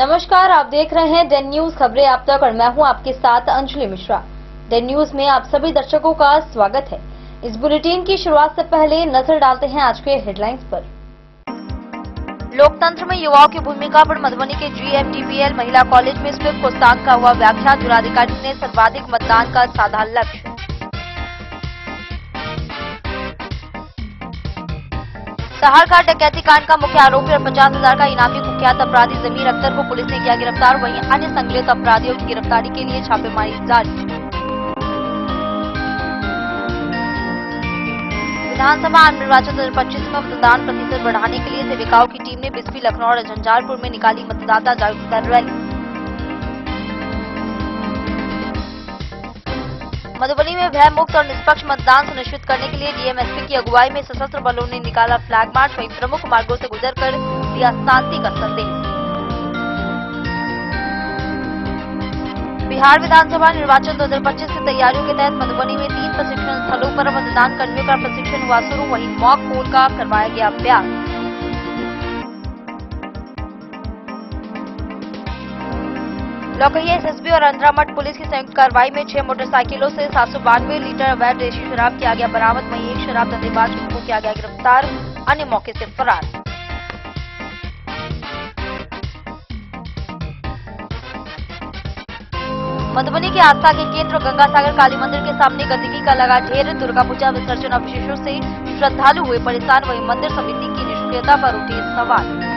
नमस्कार, आप देख रहे हैं डेन न्यूज खबरें आप तक और मैं हूं आपके साथ अंजलि मिश्रा। डेन न्यूज में आप सभी दर्शकों का स्वागत है। इस बुलेटिन की शुरुआत से पहले नजर डालते हैं आज के हेडलाइंस पर। लोकतंत्र में युवाओं की भूमिका पर मधुबनी के GMDPL महिला कॉलेज में स्वीप कोषांग का हुआ व्याख्यान। जिलाधिकारी ने सर्वाधिक मतदान का साधा लक्ष्य। सहारघाट डकैती कांड का मुख्य आरोपी और 50,000 का इनामी कुख्यात अपराधी जमीर अख्तर को पुलिस ने किया गिरफ्तार। वहीं अन्य संलिप्त अपराधियों की गिरफ्तारी के लिए छापेमारी जारी। विधानसभा आम निर्वाचन 2025 में मतदान प्रतिशत बढ़ाने के लिए सेविकाओं की टीम ने बिस्फी, लखनऊ और झंझारपुर में निकाली मतदाता जागरूकता रैली। मधुबनी में भय मुक्त और निष्पक्ष मतदान सुनिश्चित करने के लिए DMSP की अगुवाई में सशस्त्र बलों ने निकाला फ्लैग मार्च। वहीं प्रमुख मार्गों से गुजरकर दिया शांति का संदेश। बिहार विधानसभा निर्वाचन 2025 की तैयारियों के तहत मधुबनी में 3 प्रशिक्षण स्थलों पर मतदान कर्मियों का प्रशिक्षण हुआ शुरू। वहीं मॉक पोल का करवाया गया अभ्यास। लौकहिया SSB और अंतरामठ पुलिस की संयुक्त कार्रवाई में 6 मोटरसाइकिलों से 792 लीटर अवैध देशी शराब किया गया बरामद। वहीं एक शराब धंधेबाज को किया गया गिरफ्तार, अन्य मौके से फरार। मधुबनी के आस्था के केंद्र गंगासागर काली मंदिर के सामने गंदगी का लगा ढेर। दुर्गा पूजा विसर्जन अवशेषों से श्रद्धालु हुए परेशान। वहीं मंदिर समिति की निष्क्रियता पर उठे सवाल।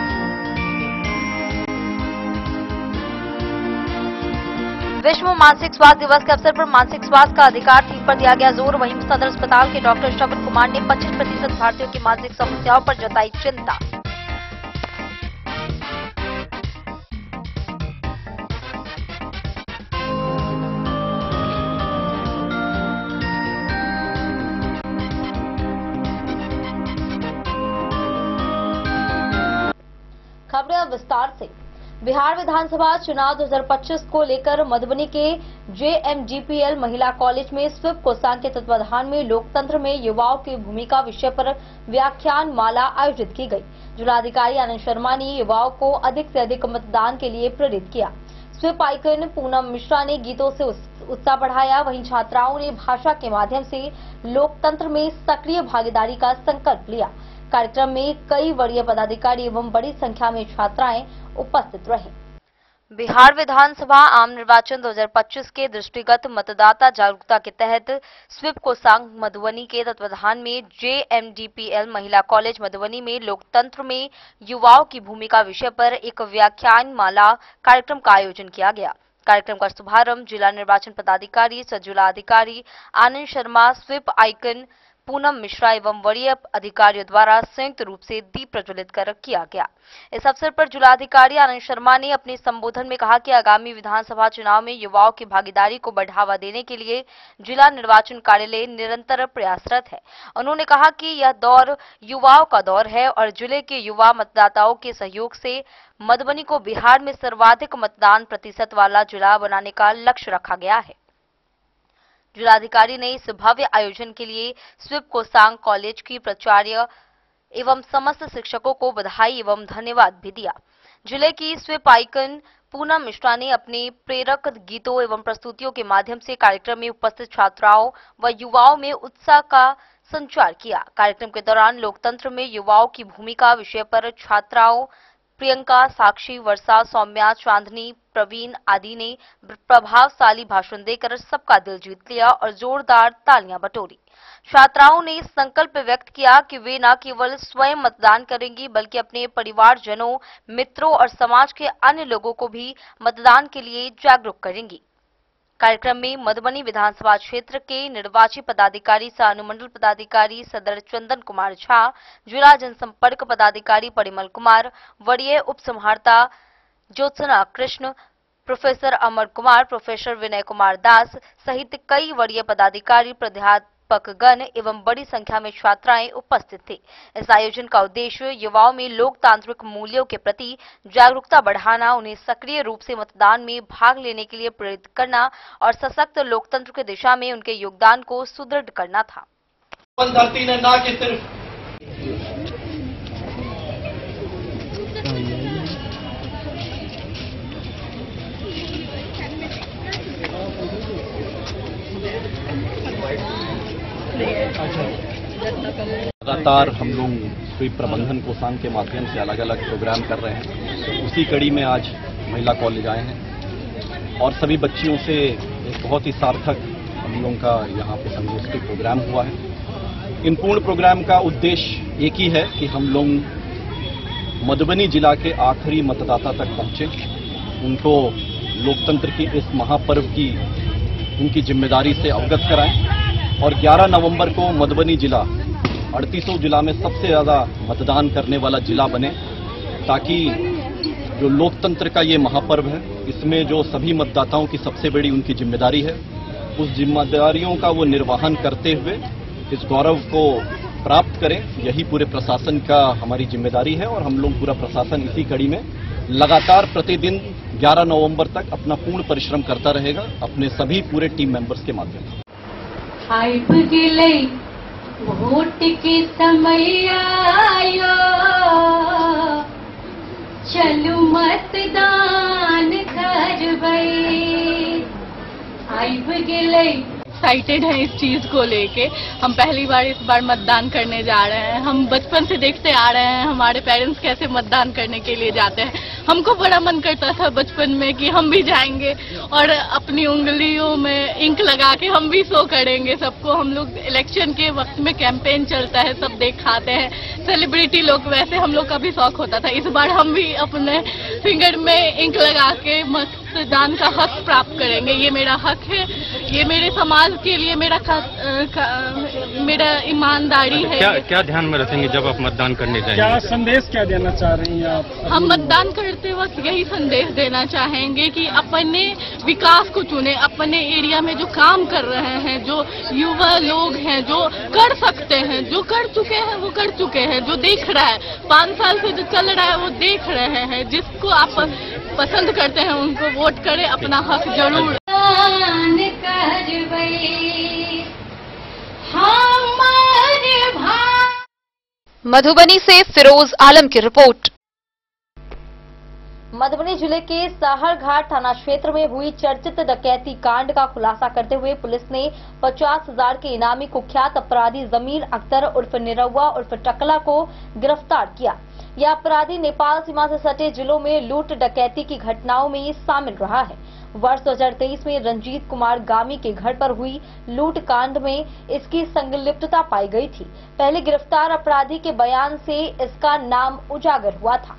विश्व मानसिक स्वास्थ्य दिवस के अवसर पर मानसिक स्वास्थ्य का अधिकार थीम पर दिया गया जोर। वहीं सदर अस्पताल के डॉक्टर श्रवण कुमार ने 25% भारतीयों की मानसिक समस्याओं पर जताई चिंता। खबरें अब विस्तार से। बिहार विधानसभा चुनाव 2025 को लेकर मधुबनी के JMDPL महिला कॉलेज में स्वीप कोषांग के तत्वाधान में लोकतंत्र में युवाओं की भूमिका विषय पर व्याख्यान माला आयोजित की गई। जिलाधिकारी आनंद शर्मा ने युवाओं को अधिक से अधिक मतदान के लिए प्रेरित किया। स्वीप आइकन पूनम मिश्रा ने गीतों से उत्साह बढ़ाया। वहीं छात्राओं ने भाषा के माध्यम से लोकतंत्र में सक्रिय भागीदारी का संकल्प लिया। कार्यक्रम में कई वरीय पदाधिकारी एवं बड़ी संख्या में छात्राएं उपस्थित रहे। बिहार विधानसभा आम निर्वाचन 2025 के दृष्टिगत मतदाता जागरूकता के तहत स्वीप कोषांग मधुबनी के तत्वाधान में JMDPL महिला कॉलेज मधुबनी में लोकतंत्र में युवाओं की भूमिका विषय पर एक व्याख्यान माला कार्यक्रम का आयोजन किया गया। कार्यक्रम का शुभारंभ जिला निर्वाचन पदाधिकारी सह जिलाधिकारी आनंद शर्मा, स्वीप आइकन पूनम मिश्रा एवं वरीय अधिकारियों द्वारा संयुक्त रूप से दीप प्रज्वलित कर किया गया। इस अवसर पर जिलाधिकारी आनंद शर्मा ने अपने संबोधन में कहा कि आगामी विधानसभा चुनाव में युवाओं की भागीदारी को बढ़ावा देने के लिए जिला निर्वाचन कार्यालय निरंतर प्रयासरत है। उन्होंने कहा कि यह दौर युवाओं का दौर है और जिले के युवा मतदाताओं के सहयोग से मधुबनी को बिहार में सर्वाधिक मतदान प्रतिशत वाला जिला बनाने का लक्ष्य रखा गया है। जिलाधिकारी ने इस भव्य आयोजन के लिए स्वीप कोषांग कॉलेज की प्राचार्य एवं समस्त शिक्षकों को बधाई एवं धन्यवाद भी दिया। जिले की स्वीप आइकन पूनम मिश्रा ने अपने प्रेरक गीतों एवं प्रस्तुतियों के माध्यम से कार्यक्रम में उपस्थित छात्राओं व युवाओं में उत्साह का संचार किया। कार्यक्रम के दौरान लोकतंत्र में युवाओं की भूमिका विषय पर छात्राओं प्रियंका, साक्षी, वर्षा, सौम्या, चांदनी, प्रवीण आदि ने प्रभावशाली भाषण देकर सबका दिल जीत लिया और जोरदार तालियां बटोरी। छात्राओं ने संकल्प व्यक्त किया कि वे न केवल स्वयं मतदान करेंगी बल्कि अपने परिवारजनों, मित्रों और समाज के अन्य लोगों को भी मतदान के लिए जागरूक करेंगी। कार्यक्रम में मधुबनी विधानसभा क्षेत्र के निर्वाची पदाधिकारी सह अनुमंडल पदाधिकारी सदर चंदन कुमार झा, जिला जनसंपर्क पदाधिकारी परिमल कुमार, वरीय उप संहारता ज्योत्सना कृष्ण, प्रोफेसर अमर कुमार, प्रोफेसर विनय कुमार दास सहित कई वरीय पदाधिकारी, प्राध्यापकगण एवं बड़ी संख्या में छात्राएं उपस्थित थे। इस आयोजन का उद्देश्य युवाओं में लोकतांत्रिक मूल्यों के प्रति जागरूकता बढ़ाना, उन्हें सक्रिय रूप से मतदान में भाग लेने के लिए प्रेरित करना और सशक्त लोकतंत्र की दिशा में उनके योगदान को सुदृढ़ करना था। धरती ने ना कि सिर्फ लगातार हम लोग स्वीप प्रबंधन कोषांग के माध्यम से अलग अलग प्रोग्राम कर रहे हैं। उसी कड़ी में आज महिला कॉलेज आए हैं और सभी बच्चियों से एक बहुत ही सार्थक हम लोगों का यहाँ पे संगोष्ठी प्रोग्राम हुआ है। इन पूर्ण प्रोग्राम का उद्देश्य एक ही है कि हम लोग मधुबनी जिला के आखिरी मतदाता तक पहुंचे, उनको लोकतंत्र की इस महापर्व की उनकी जिम्मेदारी से अवगत कराएं और 11 नवंबर को मधुबनी जिला 3800 जिला में सबसे ज्यादा मतदान करने वाला जिला बने, ताकि जो लोकतंत्र का ये महापर्व है, इसमें जो सभी मतदाताओं की सबसे बड़ी उनकी जिम्मेदारी है, उस जिम्मेदारियों का वो निर्वहन करते हुए इस गौरव को प्राप्त करें। यही पूरे प्रशासन का हमारी जिम्मेदारी है और हम लोग पूरा प्रशासन इसी कड़ी में लगातार प्रतिदिन 11 नवंबर तक अपना पूर्ण परिश्रम करता रहेगा, अपने सभी पूरे टीम मेंबर्स के माध्यम से। वोट के समय आयो, चलू मतदान करबै। आइब गेलै। एक्साइटेड हैं इस चीज को लेके। हम पहली बार इस बार मतदान करने जा रहे हैं। हम बचपन से देखते आ रहे हैं हमारे पेरेंट्स कैसे मतदान करने के लिए जाते हैं। हमको बड़ा मन करता था बचपन में कि हम भी जाएंगे और अपनी उंगलियों में इंक लगा के हम भी शो करेंगे सबको। हम लोग इलेक्शन के वक्त में कैंपेन चलता है, सब दिखाते हैं, सेलिब्रिटी लोग, वैसे हम लोग का भी शौक होता था। इस बार हम भी अपने फिंगर में इंक लगा के मतदान का हक प्राप्त करेंगे। ये मेरा हक है, ये मेरे समाज के लिए मेरा ईमानदारी है। क्या ध्यान में रखेंगे जब आप मतदान करने जाएंगे? क्या संदेश क्या देना चाह रही हैं आप? हम मतदान करते वक्त यही संदेश देना चाहेंगे कि अपने विकास को चुने। अपने एरिया में जो काम कर रहे हैं, जो युवा लोग हैं, जो कर सकते हैं, जो कर चुके हैं वो कर चुके हैं, जो देख रहा है 5 साल से जो चल रहा है वो देख रहे हैं। जिसको आप पसंद करते हैं उनको वोट करें, अपना हक जरूर। मधुबनी से फिरोज आलम की रिपोर्ट। मधुबनी जिले के साहरघाट थाना क्षेत्र में हुई चर्चित डकैती कांड का खुलासा करते हुए पुलिस ने 50,000 के इनामी कुख्यात अपराधी जमील अख्तर उर्फ निरहुआ उर्फ टकला को गिरफ्तार किया। यह अपराधी नेपाल सीमा से सटे जिलों में लूट डकैती की घटनाओं में शामिल रहा है। वर्ष 2023 में रंजीत कुमार गामी के घर पर हुई लूट कांड में इसकी संलिप्तता पाई गई थी। पहले गिरफ्तार अपराधी के बयान से इसका नाम उजागर हुआ था।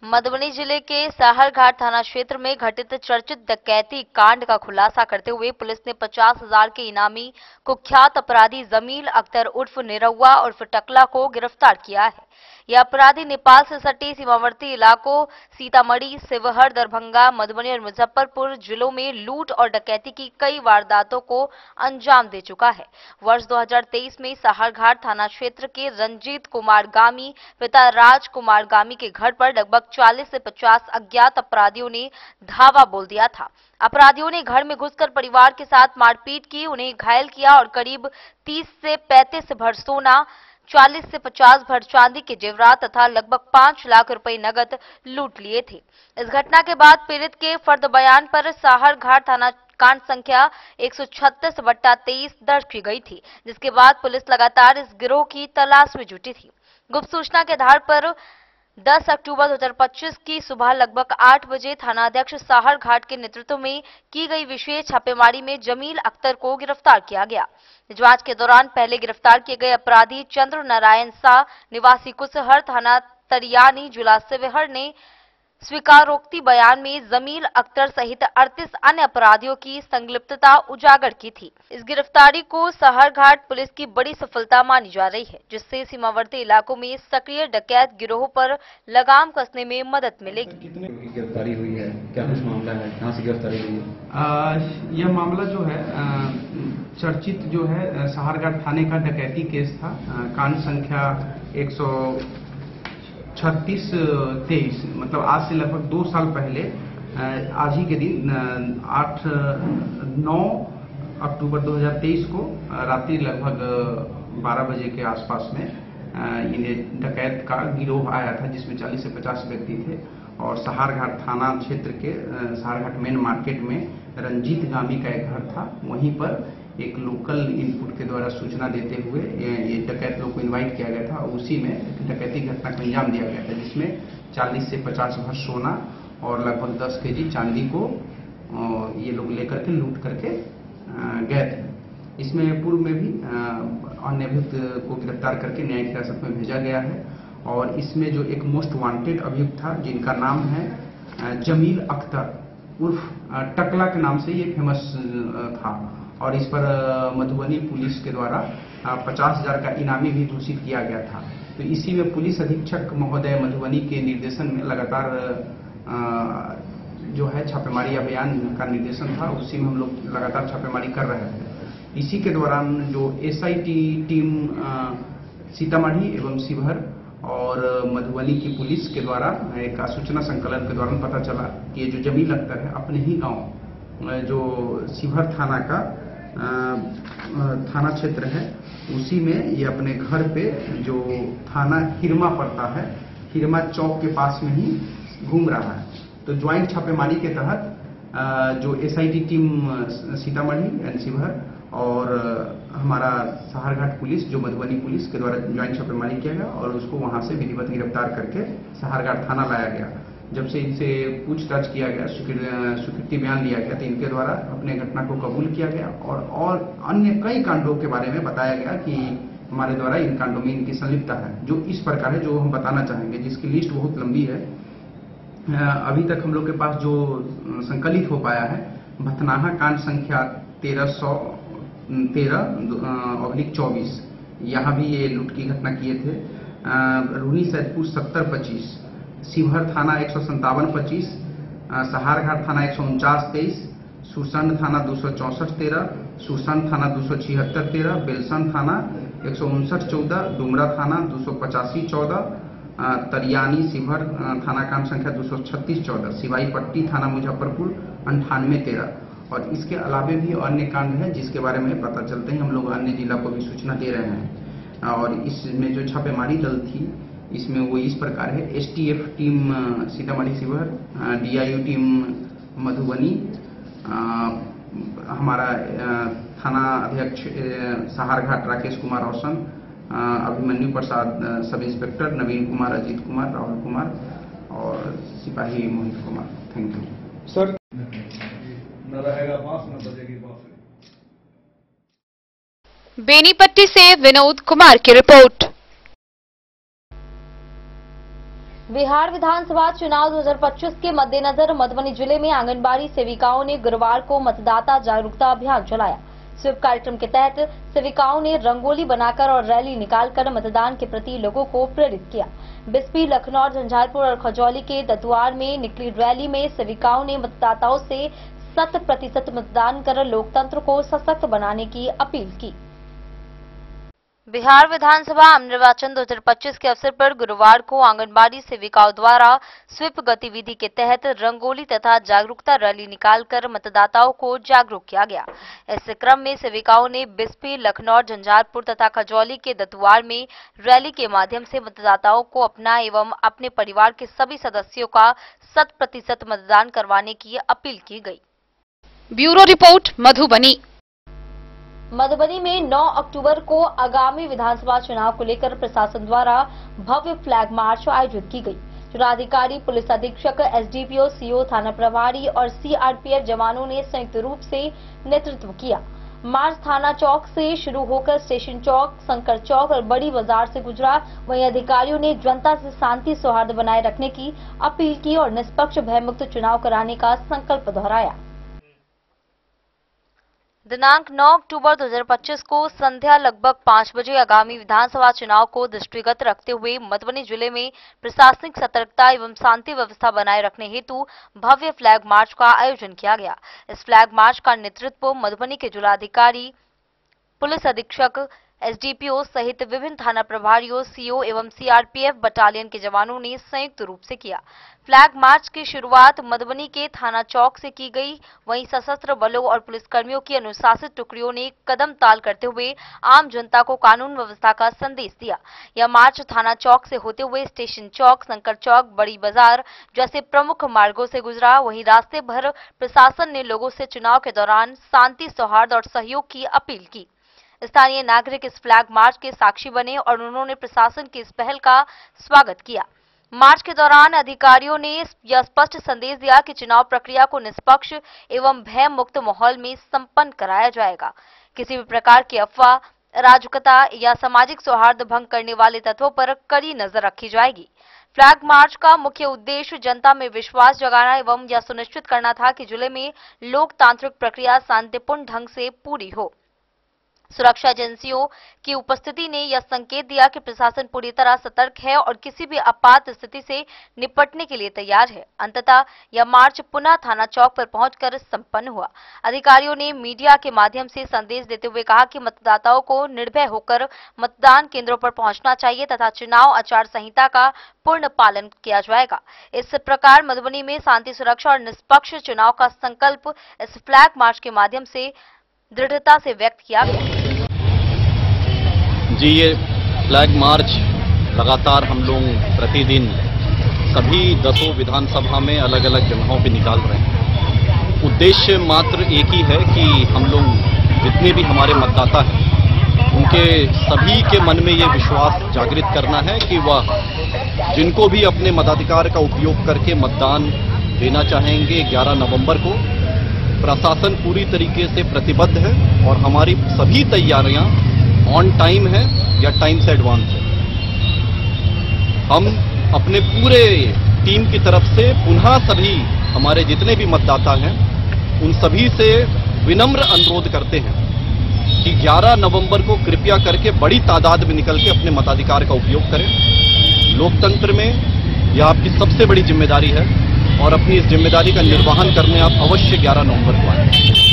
मधुबनी जिले के साहरघाट थाना क्षेत्र में घटित चर्चित डकैती कांड का खुलासा करते हुए पुलिस ने 50,000 के इनामी कुख्यात अपराधी जमील अख्तर उर्फ निरहुआ उर्फ टकला को गिरफ्तार किया है। यह अपराधी नेपाल से सटे सीमावर्ती इलाकों सीतामढ़ी, शिवहर, दरभंगा, मधुबनी और मुजफ्फरपुर जिलों में लूट और डकैती की कई वारदातों को अंजाम दे चुका है। वर्ष 2023 में साहरघाट थाना क्षेत्र के रंजीत कुमार गामी पिता राज कुमार गामी के घर पर लगभग 40 से 50 अज्ञात अपराधियों ने धावा बोल दिया था। अपराधियों ने घर में घुसकर परिवार के साथ मारपीट की, उन्हें घायल किया और करीब 30 से 35 भर सोना, 40 से 50 भर चांदी के जेवरात तथा लगभग 5 लाख रुपए नगद लूट लिए थे। इस घटना के बाद पीड़ित के फर्द बयान पर साहरघाट थाना कांड संख्या 136/23 दर्ज की गई थी, जिसके बाद पुलिस लगातार इस गिरोह की तलाश में जुटी थी। गुप्त सूचना के आधार पर 10 अक्टूबर 2025 की सुबह लगभग 8 बजे थानाध्यक्ष साहरघाट के नेतृत्व में की गई विशेष छापेमारी में जमील अख्तर को गिरफ्तार किया गया। जांच के दौरान पहले गिरफ्तार किए गए अपराधी चंद्र नारायण शाह निवासी कुसहर थाना तरियानी जिला शिवहर ने स्वीकारोक्ति बयान में जमील अख्तर सहित 38 अन्य अपराधियों की संलिप्तता उजागर की थी। इस गिरफ्तारी को साहरघाट पुलिस की बड़ी सफलता मानी जा रही है, जिससे सीमावर्ती इलाकों में सक्रिय डकैत गिरोह पर लगाम कसने में मदद मिलेगी। कितने की गिरफ्तारी हुई है, क्या कुछ मामला है, कहां से गिरफ्तारी हुई है? यह मामला जो है चर्चित जो है साहरघाट थाने का डकैती केस था। कांड संख्या 136-23, मतलब आज से लगभग 2 साल पहले आज ही के दिन 9 अक्टूबर 2023 को रात्रि लगभग 12 बजे के आसपास में इन्हें डकैत का गिरोह आया था, जिसमें 40 से 50 व्यक्ति थे और साहरघाट थाना क्षेत्र के साहरघाट मेन मार्केट में रंजीत गामी का एक घर था, वहीं पर एक लोकल इनपुट के द्वारा सूचना देते हुए ये डकैत लोग को इनवाइट किया गया था और उसी में डकैती घटना को अंजाम दिया गया था, जिसमें 40 से 50 भर सोना और लगभग 10 केजी चांदी को ये लोग लेकर के लूट करके गए थे। इसमें पूर्व में भी अन्य अभियुक्त को गिरफ्तार करके न्यायिक हिरासत में भेजा गया है और इसमें जो एक मोस्ट वांटेड अभियुक्त था जिनका नाम है जमील अख्तर उर्फ टकला के नाम से ये फेमस था और इस पर मधुबनी पुलिस के द्वारा 50,000 का इनामी भी घोषित किया गया था। तो इसी में पुलिस अधीक्षक महोदय मधुबनी के निर्देशन में लगातार जो है छापेमारी अभियान का निर्देशन था, उसी में हम लोग लगातार छापेमारी कर रहे थे। इसी के दौरान जो SIT टीम सीतामढ़ी एवं शिवहर और मधुबनी की पुलिस के द्वारा एक सूचना संकलन के दौरान पता चला कि ये जो जमील अख्तर है अपने ही गांव जो शिवहर थाना का थाना क्षेत्र है उसी में ये अपने घर पे जो थाना हिरमा पड़ता है, हिरमा चौक के पास में ही घूम रहा है। तो ज्वाइंट छापेमारी के तहत जो SIT team Sitamarhi and Sheohar और हमारा सहारघाट पुलिस जो मधुबनी पुलिस के द्वारा ज्वाइंट छापेमारी किया गया और उसको वहां से विधिवत गिरफ्तार करके सहारघाट थाना लाया गया। जब से इनसे पूछताछ किया गया, स्वीकृति बयान लिया गया, तो इनके द्वारा अपने घटना को कबूल किया गया और अन्य कई कांडों के बारे में बताया गया कि हमारे द्वारा इन कांडों में इनकी संलिप्तता है, जो इस प्रकार है जो हम बताना चाहेंगे, जिसकी लिस्ट बहुत लंबी है। अभी तक हम लोग के पास जो संकलित हो पाया है भथनाहा कांड संख्या 1313/24, यहाँ भी ये लूट की घटना किए थे। रूनी सैदपुर 7025, शिवहर थाना 15725, सहारघाट थाना 14923, सुरसंड थाना 26413, सुरसंड थाना 27613, बेलसन थाना 15914, डुमरा थाना 28514, तरियानी शिवहर थाना कांड संख्या 23614, सिवाई पट्टी थाना मुजफ्फरपुर 9813 और इसके अलावे भी अन्य कांड है जिसके बारे में पता चलते ही हम लोग अन्य जिला को भी सूचना दे रहे हैं। और इसमें जो छापेमारी दल थी इसमें वो इस प्रकार है: STF team Sitamarhi Sheohar, DIU team Madhubani, हमारा थाना अध्यक्ष सहारघाट राकेश कुमार रोशन, अभिमन्यु प्रसाद सब इंस्पेक्टर, नवीन कुमार, अजीत कुमार, राहुल कुमार और सिपाही Mohit Kumar. Thank you sir. न रहेगा बांस न बजेगी बांसुरी। बेनीपट्टी से विनोद कुमार की रिपोर्ट। बिहार विधानसभा चुनाव 2025 के मद्देनजर मधुबनी जिले में आंगनबाड़ी सेविकाओं ने गुरुवार को मतदाता जागरूकता अभियान चलाया। स्वीप कार्यक्रम के तहत सेविकाओं ने रंगोली बनाकर और रैली निकालकर मतदान के प्रति लोगों को प्रेरित किया। बिस्पी, लखनऊ, झंझारपुर और खजौली के दतुआर में निकली रैली में सेविकाओं ने मतदाताओं से 100% मतदान कर लोकतंत्र को सशक्त बनाने की अपील की। बिहार विधानसभा आम निर्वाचन 2025 के अवसर पर गुरुवार को आंगनबाड़ी सेविकाओं द्वारा स्वीप गतिविधि के तहत रंगोली तथा जागरूकता रैली निकालकर मतदाताओं को जागरूक किया गया। इस क्रम में सेविकाओं ने बिस्पी, लखनऊ, झंझारपुर तथा खजौली के दतुआर में रैली के माध्यम से मतदाताओं को अपना एवं अपने परिवार के सभी सदस्यों का 100% मतदान करवाने की अपील की गई। Bureau report Madhubani. मधुबनी में 9 अक्टूबर को आगामी विधानसभा चुनाव को लेकर प्रशासन द्वारा भव्य फ्लैग मार्च आयोजित की गई। चुनावाधिकारी, पुलिस अधीक्षक, SDPO, CO, थाना प्रभारी और CRPF जवानों ने संयुक्त रूप से नेतृत्व किया। मार्च थाना चौक से शुरू होकर स्टेशन चौक, शंकर चौक और बड़ी बाजार से गुजरा। वहीं अधिकारियों ने जनता से शांति सौहार्द बनाए रखने की अपील की और निष्पक्ष भयमुक्त चुनाव कराने का संकल्प दोहराया। दिनांक 9 अक्टूबर 2025 को संध्या लगभग 5 बजे आगामी विधानसभा चुनाव को दृष्टिगत रखते हुए मधुबनी जिले में प्रशासनिक सतर्कता एवं शांति व्यवस्था बनाए रखने हेतु भव्य फ्लैग मार्च का आयोजन किया गया। इस फ्लैग मार्च का नेतृत्व मधुबनी के जिलाधिकारी, पुलिस अधीक्षक एसडीपीओ सहित विभिन्न थाना प्रभारियों, सीओ एवं सीआरपीएफ बटालियन के जवानों ने संयुक्त रूप से किया। फ्लैग मार्च की शुरुआत मधुबनी के थाना चौक से की गई। वहीं सशस्त्र बलों और पुलिसकर्मियों की अनुशासित टुकड़ियों ने कदम ताल करते हुए आम जनता को कानून व्यवस्था का संदेश दिया। यह मार्च थाना चौक से होते हुए स्टेशन चौक, शंकर चौक, बड़ी बाजार जैसे प्रमुख मार्गों से गुजरा। वहीं रास्ते भर प्रशासन ने लोगों से चुनाव के दौरान शांति, सौहार्द और सहयोग की अपील की। स्थानीय नागरिक इस फ्लैग मार्च के साक्षी बने और उन्होंने प्रशासन की इस पहल का स्वागत किया। मार्च के दौरान अधिकारियों ने यह स्पष्ट संदेश दिया कि चुनाव प्रक्रिया को निष्पक्ष एवं भय मुक्त माहौल में संपन्न कराया जाएगा। किसी भी प्रकार की अफवाह, अराजकता या सामाजिक सौहार्द भंग करने वाले तत्वों पर कड़ी नजर रखी जाएगी। फ्लैग मार्च का मुख्य उद्देश्य जनता में विश्वास जगाना एवं यह सुनिश्चित करना था कि जिले में लोकतांत्रिक प्रक्रिया शांतिपूर्ण ढंग से पूरी हो। सुरक्षा एजेंसियों की उपस्थिति ने यह संकेत दिया कि प्रशासन पूरी तरह सतर्क है और किसी भी आपात स्थिति से निपटने के लिए तैयार है। अंततः यह मार्च पुनः थाना चौक पर पहुंचकर संपन्न हुआ। अधिकारियों ने मीडिया के माध्यम से संदेश देते हुए कहा कि मतदाताओं को निर्भय होकर मतदान केंद्रों पर पहुंचना चाहिए तथा चुनाव आचार संहिता का पूर्ण पालन किया जाएगा। इस प्रकार मधुबनी में शांति, सुरक्षा और निष्पक्ष चुनाव का संकल्प इस फ्लैग मार्च के माध्यम से दृढ़ता से व्यक्त किया गया। जी, ये फ्लैग मार्च लगातार हम लोग प्रतिदिन सभी 10 विधानसभा में अलग अलग जगहों पे निकाल रहे हैं। उद्देश्य मात्र एक ही है कि हम लोग जितने भी हमारे मतदाता हैं उनके सभी के मन में ये विश्वास जागृत करना है कि वह जिनको भी अपने मताधिकार का उपयोग करके मतदान देना चाहेंगे 11 नवंबर को, प्रशासन पूरी तरीके से प्रतिबद्ध है और हमारी सभी तैयारियां ऑन टाइम है या टाइम से एडवांस है। हम अपने पूरे टीम की तरफ से पुनः सभी हमारे जितने भी मतदाता हैं उन सभी से विनम्र अनुरोध करते हैं कि 11 नवंबर को कृपया करके बड़ी तादाद में निकल के अपने मताधिकार का उपयोग करें। लोकतंत्र में यह आपकी सबसे बड़ी जिम्मेदारी है और अपनी इस जिम्मेदारी का निर्वहन करने आप अवश्य 11 नवंबर को आए।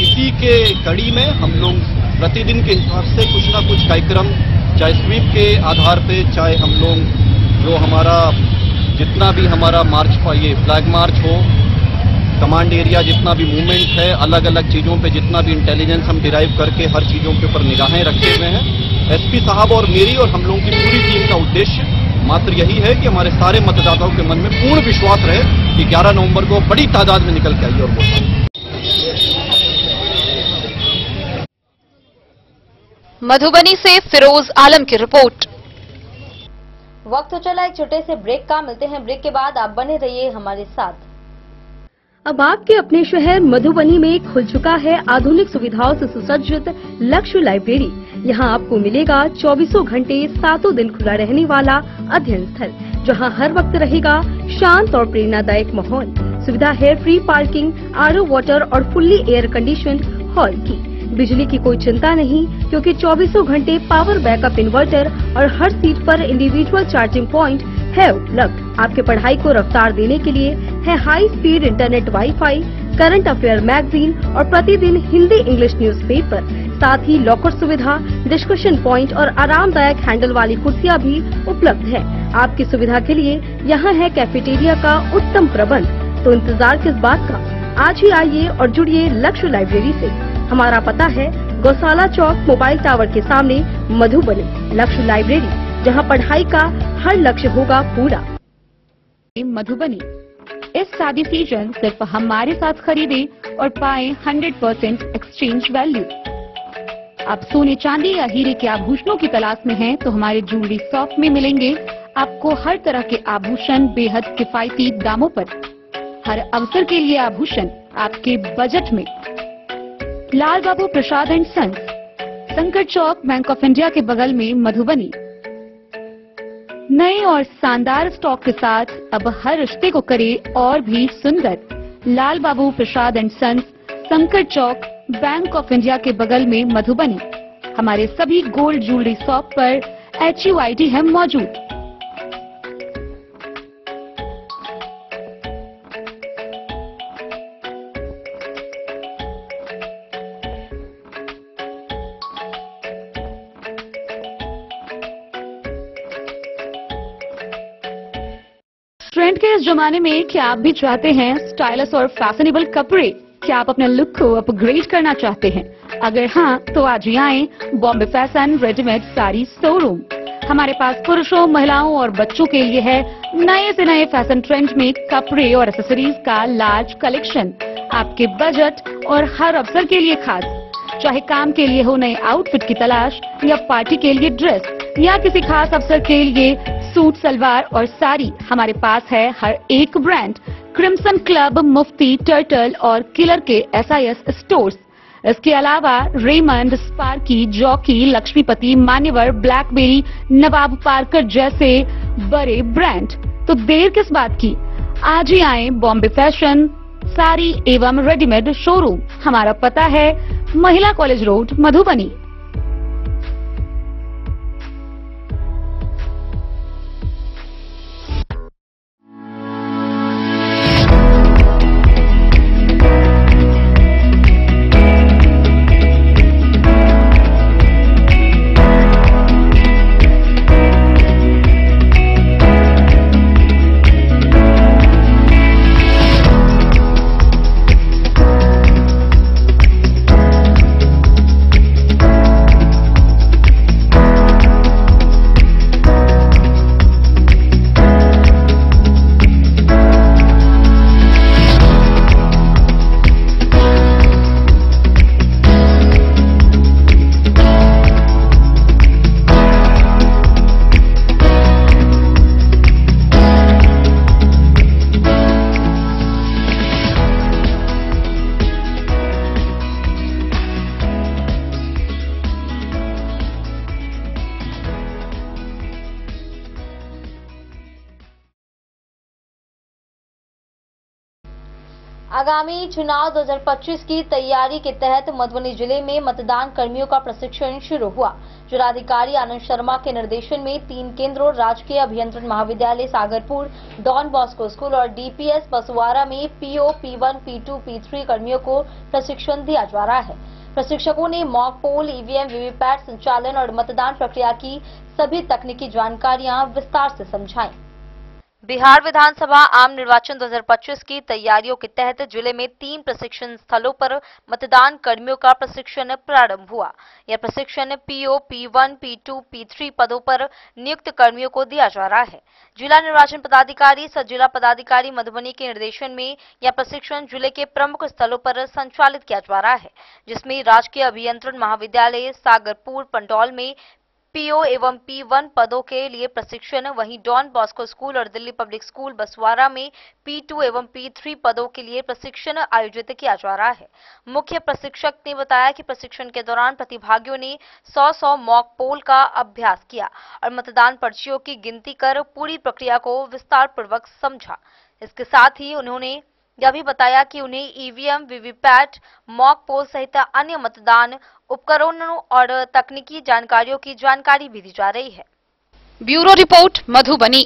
इसी के कड़ी में हम लोग प्रतिदिन के हिसाब से कुछ ना कुछ कार्यक्रम, चाहे स्वीप के आधार पे, चाहे हम लोग जो हमारा जितना भी हमारा मार्च का ये फ्लैग मार्च हो, कमांड एरिया जितना भी मूवमेंट है, अलग अलग चीजों पे जितना भी इंटेलिजेंस हम डिराइव करके हर चीजों के ऊपर निगाहें रखे हुए हैं। एसपी साहब और मेरी और हम लोगों की पूरी टीम का उद्देश्य मात्र यही है कि हमारे सारे मतदाताओं के मन में पूर्ण विश्वास रहे कि 11 नवंबर को बड़ी तादाद में निकल के आइए और वोट करें। मधुबनी से फिरोज आलम की रिपोर्ट। वक्त हो चला एक छोटे से ब्रेक का। मिलते हैं ब्रेक के बाद। आप बने रहिए हमारे साथ। अब आपके अपने शहर मधुबनी में खुल चुका है आधुनिक सुविधाओं से सुसज्जित लक्ष्य लाइब्रेरी। यहाँ आपको मिलेगा 24 घंटे 7 दिन खुला रहने वाला अध्ययन स्थल, जहाँ हर वक्त रहेगा शांत और प्रेरणादायक माहौल। सुविधा है फ्री पार्किंग, आरओ वाटर और फुल्ली एयर कंडीशन हॉल की। बिजली की कोई चिंता नहीं, क्योंकि 24 घंटे पावर बैकअप इन्वर्टर और हर सीट पर इंडिविजुअल चार्जिंग पॉइंट है उपलब्ध। आपके पढ़ाई को रफ्तार देने के लिए है high speed internet, wifi, current affair magazine और प्रतिदिन हिंदी इंग्लिश न्यूज़पेपर। साथ ही लॉकर सुविधा, डिस्कशन पॉइंट और आरामदायक हैंडल वाली कुर्सियां भी उपलब्ध है। आपकी सुविधा के लिए यहाँ है कैफेटेरिया का उत्तम प्रबंध। तो इंतजार किस बात का, आज ही आइए और जुड़िए लक्ष्य लाइब्रेरी से। हमारा पता है गौशाला चौक, मोबाइल टावर के सामने, मधुबनी। लक्ष्य लाइब्रेरी, जहां पढ़ाई का हर लक्ष्य होगा पूरा। मधुबनी, इस शादी सीजन सिर्फ हमारे साथ खरीदे और पाए 100% एक्सचेंज वैल्यू। आप सोने, चांदी या हीरे के आभूषणों की तलाश में हैं, तो हमारे ज्वेलरी शॉप में मिलेंगे आपको हर तरह के आभूषण बेहद किफायती दामों पर। हर अवसर के लिए आभूषण आपके बजट में। Lal Babu Prasad and sons, Shankar Chowk, bank of India के बगल में, मधुबनी। नए और शानदार स्टॉक के साथ अब हर रिश्ते को करे और भी सुंदर। Lal Babu Prasad and sons, Shankar Chowk, bank of India के बगल में, मधुबनी। हमारे सभी गोल्ड ज्वेलरी शॉप पर HUID है मौजूद। ट्रेंड के इस जमाने में क्या आप भी चाहते हैं स्टाइलिश और फैशनेबल कपड़े? क्या आप अपने लुक को अपग्रेड करना चाहते हैं? अगर हाँ, तो आज ही आए Bombay fashion readymade sari showroom. हमारे पास पुरुषों, महिलाओं और बच्चों के लिए है नए से नए फैशन ट्रेंड में कपड़े और एक्सेसरीज का लार्ज कलेक्शन। आपके बजट और हर अवसर के लिए खास। चाहे काम के लिए हो नए आउटफिट की तलाश, या पार्टी के लिए ड्रेस, या किसी खास अवसर के लिए सूट, सलवार और साड़ी, हमारे पास है हर एक ब्रांड। क्रिम्सन क्लब, मुफ्ती, टर्टल और किलर के SIS स्टोर्स। इसके अलावा रेमंड, स्पार्की, जॉकी, लक्ष्मीपति, मान्यवर, ब्लैकबेरी, नवाब पार्कर जैसे बड़े ब्रांड। तो देर किस बात की, आज ही आए बॉम्बे फैशन साड़ी एवं रेडीमेड शोरूम। हमारा पता है महिला कॉलेज रोड, मधुबनी। आगामी चुनाव 2025 की तैयारी के तहत मधुबनी जिले में मतदान कर्मियों का प्रशिक्षण शुरू हुआ। जिलाधिकारी आनंद शर्मा के निर्देशन में 3 केंद्रों राजकीय अभियंत्रण महाविद्यालय सागरपुर, डॉन बॉस्को स्कूल और DPS बसवारा में PO, P1, P2, P3 कर्मियों को प्रशिक्षण दिया जा रहा है। प्रशिक्षकों ने मॉक पोल, EVM, वीवीपैट संचालन और मतदान प्रक्रिया की सभी तकनीकी जानकारियां विस्तार से समझाई। बिहार विधानसभा आम निर्वाचन 2025 की तैयारियों के तहत जिले में 3 प्रशिक्षण स्थलों पर मतदान कर्मियों का प्रशिक्षण प्रारंभ हुआ। यह प्रशिक्षण PO, P1, P2, P3 पदों पर नियुक्त कर्मियों को दिया जा रहा है। जिला निर्वाचन पदाधिकारी सह जिला पदाधिकारी मधुबनी के निर्देशन में यह प्रशिक्षण जिले के प्रमुख स्थलों पर संचालित किया जा रहा है, जिसमें राजकीय अभियंत्रण महाविद्यालय सागरपुर पंडौल में PO एवं P1 पदों के लिए प्रशिक्षण, वहीं डॉन बॉस्को स्कूल और दिल्ली पब्लिक स्कूल बसवारा में P2 एवं P3 पदों के लिए प्रशिक्षण आयोजित किया जा रहा है। मुख्य प्रशिक्षक ने बताया कि प्रशिक्षण के दौरान प्रतिभागियों ने 100 मॉक पोल का अभ्यास किया और मतदान पर्चियों की गिनती कर पूरी प्रक्रिया को विस्तार पूर्वक समझा। इसके साथ ही उन्होंने यह भी बताया कि उन्हें EVM, वीवीपैट, मॉक पोल सहित अन्य मतदान उपकरणों और तकनीकी जानकारियों की जानकारी भी दी जा रही है। Bureau report, Madhubani.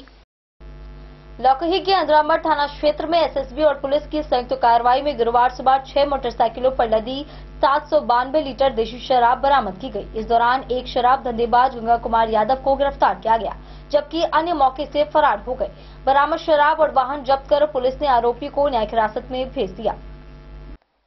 लौकही के अंद्रामठ थाना क्षेत्र में SSB और पुलिस की संयुक्त कार्रवाई में गुरुवार सुबह 6 मोटरसाइकिलों पर लदी 792 लीटर देशी शराब बरामद की गई। इस दौरान एक शराब धंधेबाज गंगा कुमार यादव को गिरफ्तार किया गया, जबकि अन्य मौके से फरार हो गए। बरामद शराब और वाहन जब्त कर पुलिस ने आरोपी को न्यायिक हिरासत में भेज दिया।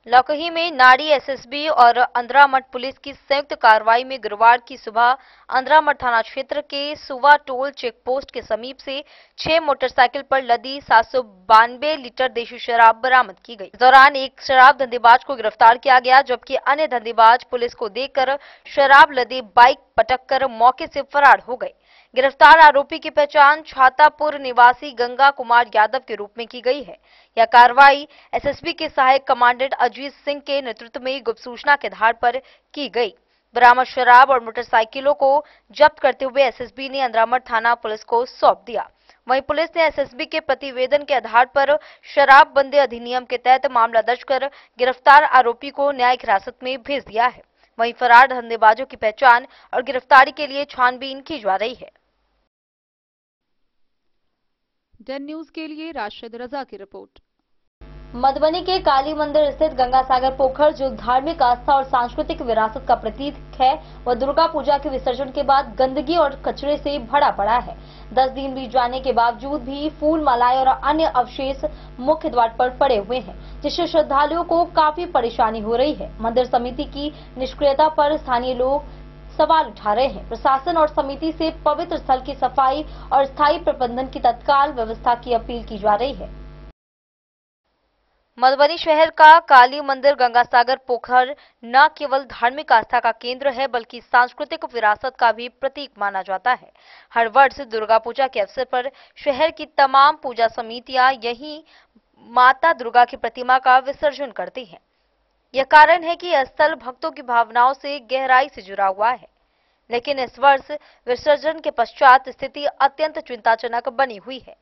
लौकही में नारी SSB और अंद्रामठ पुलिस की संयुक्त कार्रवाई में गुरुवार की सुबह अंद्रामठ थाना क्षेत्र के सुवा टोल चेक पोस्ट के समीप से 6 मोटरसाइकिल पर लदी 792 लीटर देशी शराब बरामद की गई। इस दौरान एक शराब धंधेबाज को गिरफ्तार किया गया, जबकि अन्य धंधेबाज पुलिस को देखकर शराब लदी बाइक पटक कर मौके से फरार हो गए। गिरफ्तार आरोपी की पहचान छातापुर निवासी गंगा कुमार यादव के रूप में की गई है। यह कार्रवाई SSB के सहायक कमांडेंट अजीत सिंह के नेतृत्व में गुप्त सूचना के आधार पर की गई। बरामद शराब और मोटरसाइकिलों को जब्त करते हुए SSB ने अंद्रामठ थाना पुलिस को सौंप दिया। वहीं पुलिस ने SSB के प्रतिवेदन के आधार पर शराबबंदी अधिनियम के तहत मामला दर्ज कर गिरफ्तार आरोपी को न्यायिक हिरासत में भेज दिया है। वहीं फरार धंधेबाजों की पहचान और गिरफ्तारी के लिए छानबीन की जा रही है। डन न्यूज के लिए राशिद रजा की रिपोर्ट। मधुबनी के काली मंदिर स्थित गंगा सागर पोखर, जो धार्मिक आस्था और सांस्कृतिक विरासत का प्रतीक है, वह दुर्गा पूजा के विसर्जन के बाद गंदगी और कचरे से भरा पड़ा है। 10 दिन बीत जाने के बावजूद भी फूल, मालाएं और अन्य अवशेष मुख्य द्वार पर पड़े हुए हैं, जिससे श्रद्धालुओं को काफी परेशानी हो रही है। मंदिर समिति की निष्क्रियता पर स्थानीय लोग सवाल उठा रहे हैं। प्रशासन और समिति से पवित्र स्थल की सफाई और स्थायी प्रबंधन की तत्काल व्यवस्था की अपील की जा रही है। मधुबनी शहर का काली मंदिर गंगा सागर पोखर न केवल धार्मिक आस्था का केंद्र है, बल्कि सांस्कृतिक विरासत का भी प्रतीक माना जाता है। हर वर्ष दुर्गा पूजा के अवसर पर शहर की तमाम पूजा समितियां यहीं माता दुर्गा की प्रतिमा का विसर्जन करती हैं। यह कारण है कि यह स्थल भक्तों की भावनाओं से गहराई से जुड़ा हुआ है। लेकिन इस वर्ष विसर्जन के पश्चात स्थिति अत्यंत चिंताजनक बनी हुई है।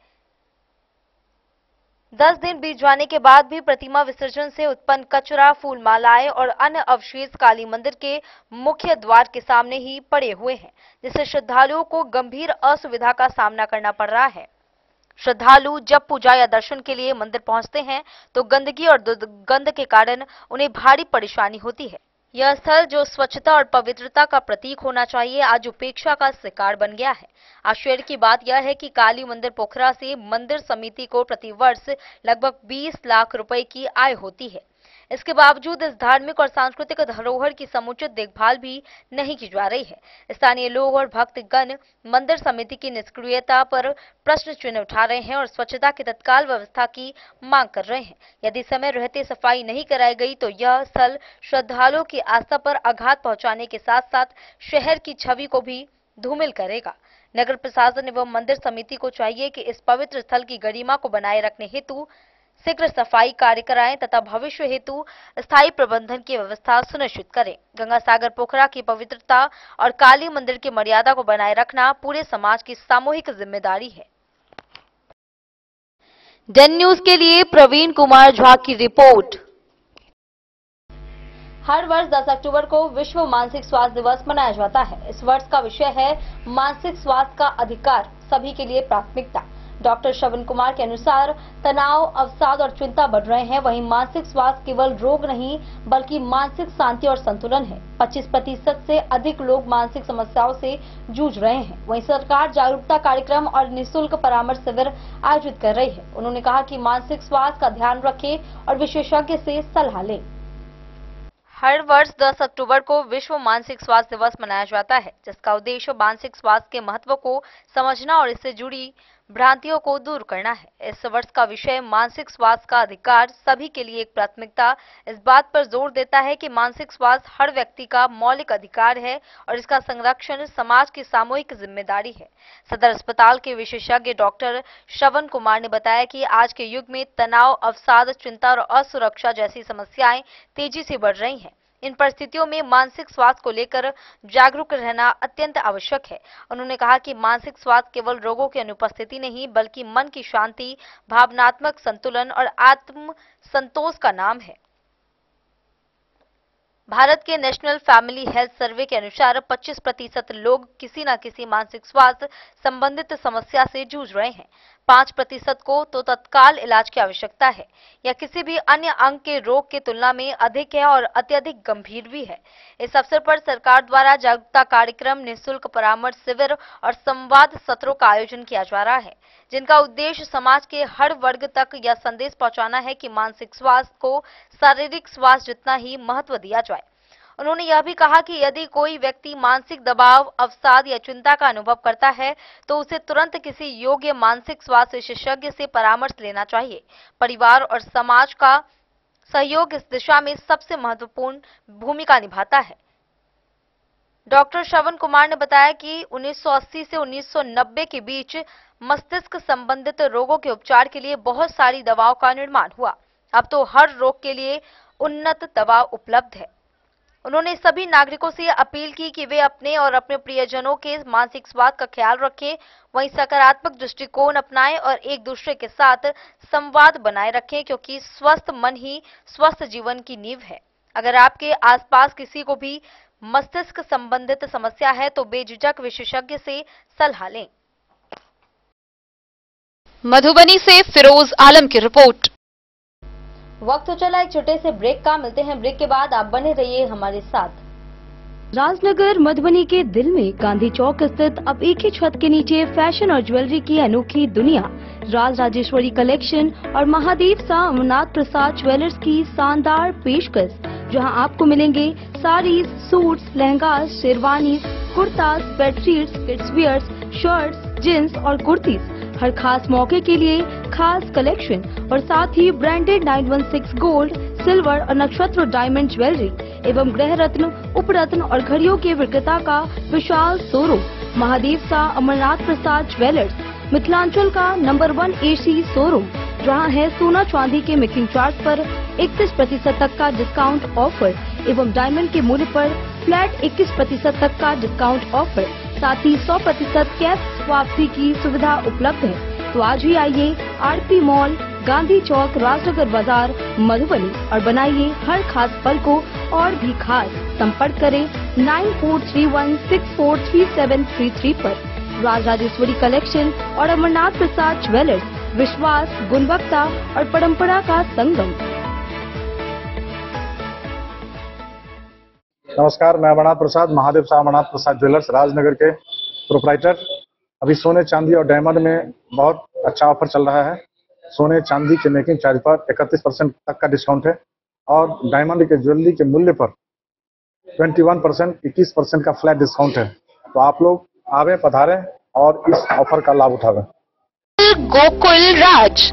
10 दिन बीत जाने के बाद भी प्रतिमा विसर्जन से उत्पन्न कचरा, फूल, मालाएं और अन्य अवशेष काली मंदिर के मुख्य द्वार के सामने ही पड़े हुए हैं, जिससे श्रद्धालुओं को गंभीर असुविधा का सामना करना पड़ रहा है। श्रद्धालु जब पूजा या दर्शन के लिए मंदिर पहुंचते हैं तो गंदगी और दुर्गंध के कारण उन्हें भारी परेशानी होती है। यह स्थल जो स्वच्छता और पवित्रता का प्रतीक होना चाहिए, आज उपेक्षा का शिकार बन गया है। आश्चर्य की बात यह है कि काली मंदिर पोखरा से मंदिर समिति को प्रतिवर्ष लगभग 20 लाख रुपए की आय होती है। इसके बावजूद इस धार्मिक और सांस्कृतिक धरोहर की समुचित देखभाल भी नहीं की जा रही है। स्थानीय लोग और भक्तगण मंदिर समिति की निष्क्रियता पर प्रश्न चिन्ह उठा रहे हैं और स्वच्छता की तत्काल व्यवस्था की मांग कर रहे हैं। यदि समय रहते सफाई नहीं कराई गई तो यह स्थल श्रद्धालुओं की आस्था पर आघात पहुंचाने के साथ साथ शहर की छवि को भी धूमिल करेगा। नगर प्रशासन एवं मंदिर समिति को चाहिए कि इस पवित्र स्थल की गरिमा को बनाए रखने हेतु शीघ्र सफाई कार्य कराएं तथा भविष्य हेतु स्थायी प्रबंधन की व्यवस्था सुनिश्चित करें। गंगा सागर पोखरा की पवित्रता और काली मंदिर की मर्यादा को बनाए रखना पूरे समाज की सामूहिक जिम्मेदारी है। डेन न्यूज के लिए प्रवीण कुमार झा की रिपोर्ट। हर वर्ष 10 अक्टूबर को विश्व मानसिक स्वास्थ्य दिवस मनाया जाता है। इस वर्ष का विषय है मानसिक स्वास्थ्य का अधिकार, सभी के लिए प्राथमिकता। डॉक्टर श्रवण कुमार के अनुसार तनाव, अवसाद और चिंता बढ़ रहे हैं। वहीं मानसिक स्वास्थ्य केवल रोग नहीं बल्कि मानसिक शांति और संतुलन है। 25% से अधिक लोग मानसिक समस्याओं से जूझ रहे हैं। वहीं सरकार जागरूकता कार्यक्रम और निःशुल्क परामर्श शिविर आयोजित कर रही है। उन्होंने कहा कि मानसिक स्वास्थ्य का ध्यान रखें और विशेषज्ञ से सलाह लें। हर वर्ष 10 अक्टूबर को विश्व मानसिक स्वास्थ्य दिवस मनाया जाता है, जिसका उद्देश्य मानसिक स्वास्थ्य के महत्व को समझना और इससे जुड़ी भ्रांतियों को दूर करना है। इस वर्ष का विषय मानसिक स्वास्थ्य का अधिकार, सभी के लिए एक प्राथमिकता, इस बात पर जोर देता है कि मानसिक स्वास्थ्य हर व्यक्ति का मौलिक अधिकार है और इसका संरक्षण समाज की सामूहिक जिम्मेदारी है। सदर अस्पताल के विशेषज्ञ डॉक्टर श्रवण कुमार ने बताया कि आज के युग में तनाव, अवसाद, चिंता और असुरक्षा जैसी समस्याएं तेजी से बढ़ रही हैं। इन परिस्थितियों में मानसिक स्वास्थ्य को लेकर जागरूक रहना अत्यंत आवश्यक है। उन्होंने कहा कि मानसिक स्वास्थ्य केवल रोगों की अनुपस्थिति नहीं बल्कि मन की शांति, भावनात्मक संतुलन और आत्म संतोष का नाम है। भारत के नेशनल फैमिली हेल्थ सर्वे के अनुसार 25% लोग किसी न किसी मानसिक स्वास्थ्य संबंधित समस्या से जूझ रहे हैं। 5% को तो तत्काल इलाज की आवश्यकता है या किसी भी अन्य अंग के रोग की तुलना में अधिक है और अत्यधिक गंभीर भी है। इस अवसर पर सरकार द्वारा जागरूकता कार्यक्रम, निःशुल्क परामर्श शिविर और संवाद सत्रों का आयोजन किया जा रहा है, जिनका उद्देश्य समाज के हर वर्ग तक यह संदेश पहुंचाना है कि मानसिक स्वास्थ्य को शारीरिक स्वास्थ्य जितना ही महत्व दिया जाए। उन्होंने यह भी कहा कि यदि कोई व्यक्ति मानसिक दबाव, अवसाद या चिंता का अनुभव करता है तो उसे तुरंत किसी योग्य मानसिक स्वास्थ्य विशेषज्ञ से परामर्श लेना चाहिए। परिवार और समाज का सहयोग इस दिशा में सबसे महत्वपूर्ण भूमिका निभाता है। डॉक्टर श्रवण कुमार ने बताया कि 1980 से 1990 के बीच मस्तिष्क संबंधित रोगों के उपचार के लिए बहुत सारी दवाओं का निर्माण हुआ। अब तो हर रोग के लिए उन्नत दवा उपलब्ध है। उन्होंने सभी नागरिकों से अपील की कि वे अपने और अपने प्रियजनों के मानसिक स्वास्थ्य का ख्याल रखें, वहीं सकारात्मक दृष्टिकोण अपनाएं और एक दूसरे के साथ संवाद बनाए रखें, क्योंकि स्वस्थ मन ही स्वस्थ जीवन की नींव है। अगर आपके आसपास किसी को भी मस्तिष्क संबंधित समस्या है तो बेझिझक विशेषज्ञ से सलाह लें। मधुबनी से फिरोज आलम की रिपोर्ट। वक्त हो चला एक छोटे से ब्रेक का। मिलते हैं ब्रेक के बाद, आप बने रहिए हमारे साथ। राजनगर मधुबनी के दिल में गांधी चौक स्थित अब एक ही छत के नीचे फैशन और ज्वेलरी की अनोखी दुनिया राज राजेश्वरी कलेक्शन और महादेव सा अमरनाथ प्रसाद ज्वेलर्स की शानदार पेशकश, जहां आपको मिलेंगे saris, suits, lehengas, sherwanis, kurtas, bedsheets, kids wears, shirts, jeans और कुर्तीज। हर खास मौके के लिए खास कलेक्शन और साथ ही ब्रांडेड 916 गोल्ड, सिल्वर और नक्षत्र डायमंड ज्वेलरी एवं गृह रत्न, उपरत्न और घड़ियों के विक्रेता का विशाल शोरूम महादेव सा अमरनाथ प्रसाद ज्वेलर्स, मिथिलांचल का नंबर 1 AC शोरूम, जहां है सोना चांदी के मेकिंग चार्ज पर 31% तक का डिस्काउंट ऑफर एवं डायमंड के मूल्य पर फ्लैट 21% तक का डिस्काउंट ऑफर, साथ ही 100% कैश वापसी की सुविधा उपलब्ध है। तो आज ही आइए आरती मॉल, गांधी चौक, राजनगर बाजार, मधुबनी और बनाइए हर खास पल को और भी खास। संपर्क करें 9431643733 पर। राज राजेश्वरी कलेक्शन और अमरनाथ प्रसाद ज्वेलर्स, विश्वास, गुणवत्ता और परंपरा का संगम। नमस्कार, मैं अमरनाथ प्रसाद, महादेव सा अमरनाथ प्रसाद ज्वेलर्स राजनगर के प्रोप्राइटर। अभी सोने, चांदी और डायमंड में बहुत अच्छा ऑफर चल रहा है। सोने चांदी के मेकिंग चार्ज पर 31% तक का डिस्काउंट है और डायमंड के ज्वेलरी के मूल्य पर 21%, 21% का फ्लैट डिस्काउंट है। तो आप लोग आवे, पधारें और इस ऑफर का लाभ उठावें। गोकुल राज।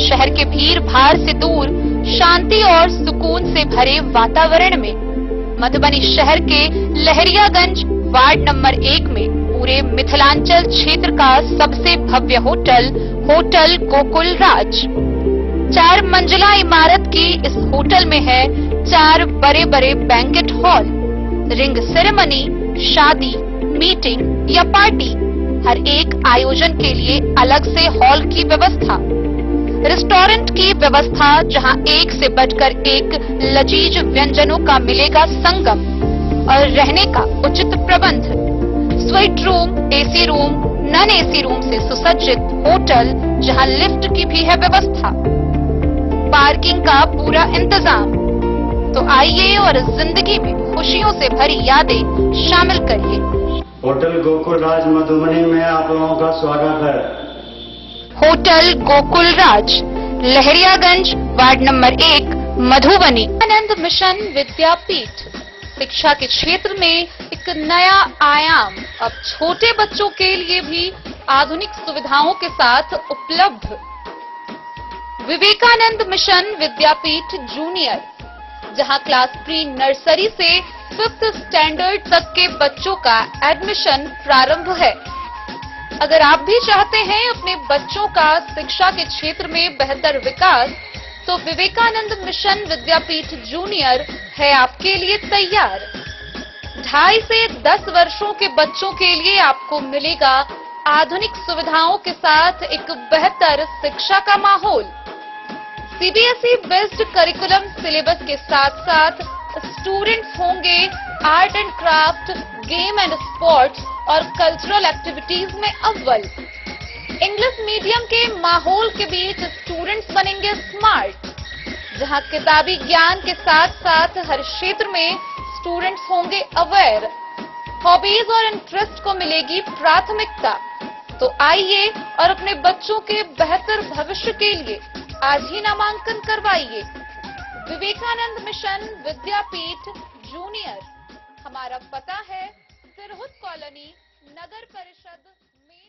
शहर के भीड़ भाड़ से दूर, शांति और सुकून से भरे वातावरण में मधुबनी शहर के लहरियागंज वार्ड नंबर 1 में पूरे मिथिलांचल क्षेत्र का सबसे भव्य होटल, होटल गोकुल राज। 4 मंजिला इमारत की इस होटल में है 4 बड़े बड़े बैंकेट हॉल, रिंग सेरेमनी, शादी, मीटिंग या पार्टी, हर एक आयोजन के लिए अलग से हॉल की व्यवस्था, रेस्टोरेंट की व्यवस्था जहां एक से बढ़कर एक लजीज व्यंजनों का मिलेगा संगम, और रहने का उचित प्रबंध, suite room, AC room, non AC room से सुसज्जित होटल जहां लिफ्ट की भी है व्यवस्था, पार्किंग का पूरा इंतजाम। तो आइए और जिंदगी में खुशियों से भरी यादें शामिल करिए। होटल गोकुल राज मधुबनी में आप लोगों का स्वागत है। होटल गोकुल राज, लहरियागंज वार्ड नंबर 1, मधुबनी। आनंद मिशन विद्यापीठ शिक्षा के क्षेत्र में एक नया आयाम अब छोटे बच्चों के लिए भी आधुनिक सुविधाओं के साथ उपलब्ध। विवेकानंद मिशन विद्यापीठ जूनियर, जहां क्लास प्री नर्सरी से 5th स्टैंडर्ड तक के बच्चों का एडमिशन प्रारंभ है। अगर आप भी चाहते हैं अपने बच्चों का शिक्षा के क्षेत्र में बेहतर विकास, तो विवेकानंद मिशन विद्यापीठ जूनियर है आपके लिए तैयार। 2.5 से 10 वर्षों के बच्चों के लिए आपको मिलेगा आधुनिक सुविधाओं के साथ एक बेहतर शिक्षा का माहौल। CBSE बेस्ड करिकुलम सिलेबस के साथ साथ स्टूडेंट्स होंगे art and craft, game and sports और कल्चरल एक्टिविटीज में अव्वल। इंग्लिश मीडियम के माहौल के बीच स्टूडेंट्स बनेंगे स्मार्ट, जहां किताबी ज्ञान के साथ साथ हर क्षेत्र में स्टूडेंट्स होंगे अवेयर। हॉबीज और इंटरेस्ट को मिलेगी प्राथमिकता। तो आइए और अपने बच्चों के बेहतर भविष्य के लिए आज ही नामांकन करवाइए। विवेकानंद मिशन विद्यापीठ जूनियर। हमारा पता है सिरहुत कॉलोनी, नगर परिषद में।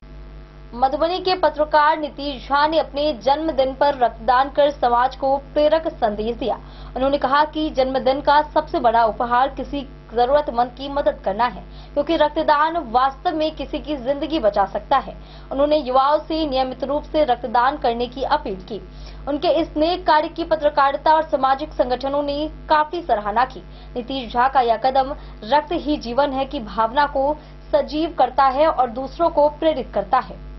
मधुबनी के पत्रकार नीतीश झा ने अपने जन्मदिन पर रक्तदान कर समाज को प्रेरक संदेश दिया। उन्होंने कहा कि जन्मदिन का सबसे बड़ा उपहार किसी जरूरतमंद की मदद करना है, क्योंकि रक्तदान वास्तव में किसी की जिंदगी बचा सकता है। उन्होंने युवाओं से नियमित रूप से रक्तदान करने की अपील की। उनके इस नेक कार्य की पत्रकारिता और सामाजिक संगठनों ने काफी सराहना की। नीतीश झा का यह कदम रक्त ही जीवन है की भावना को सजीव करता है और दूसरों को प्रेरित करता है।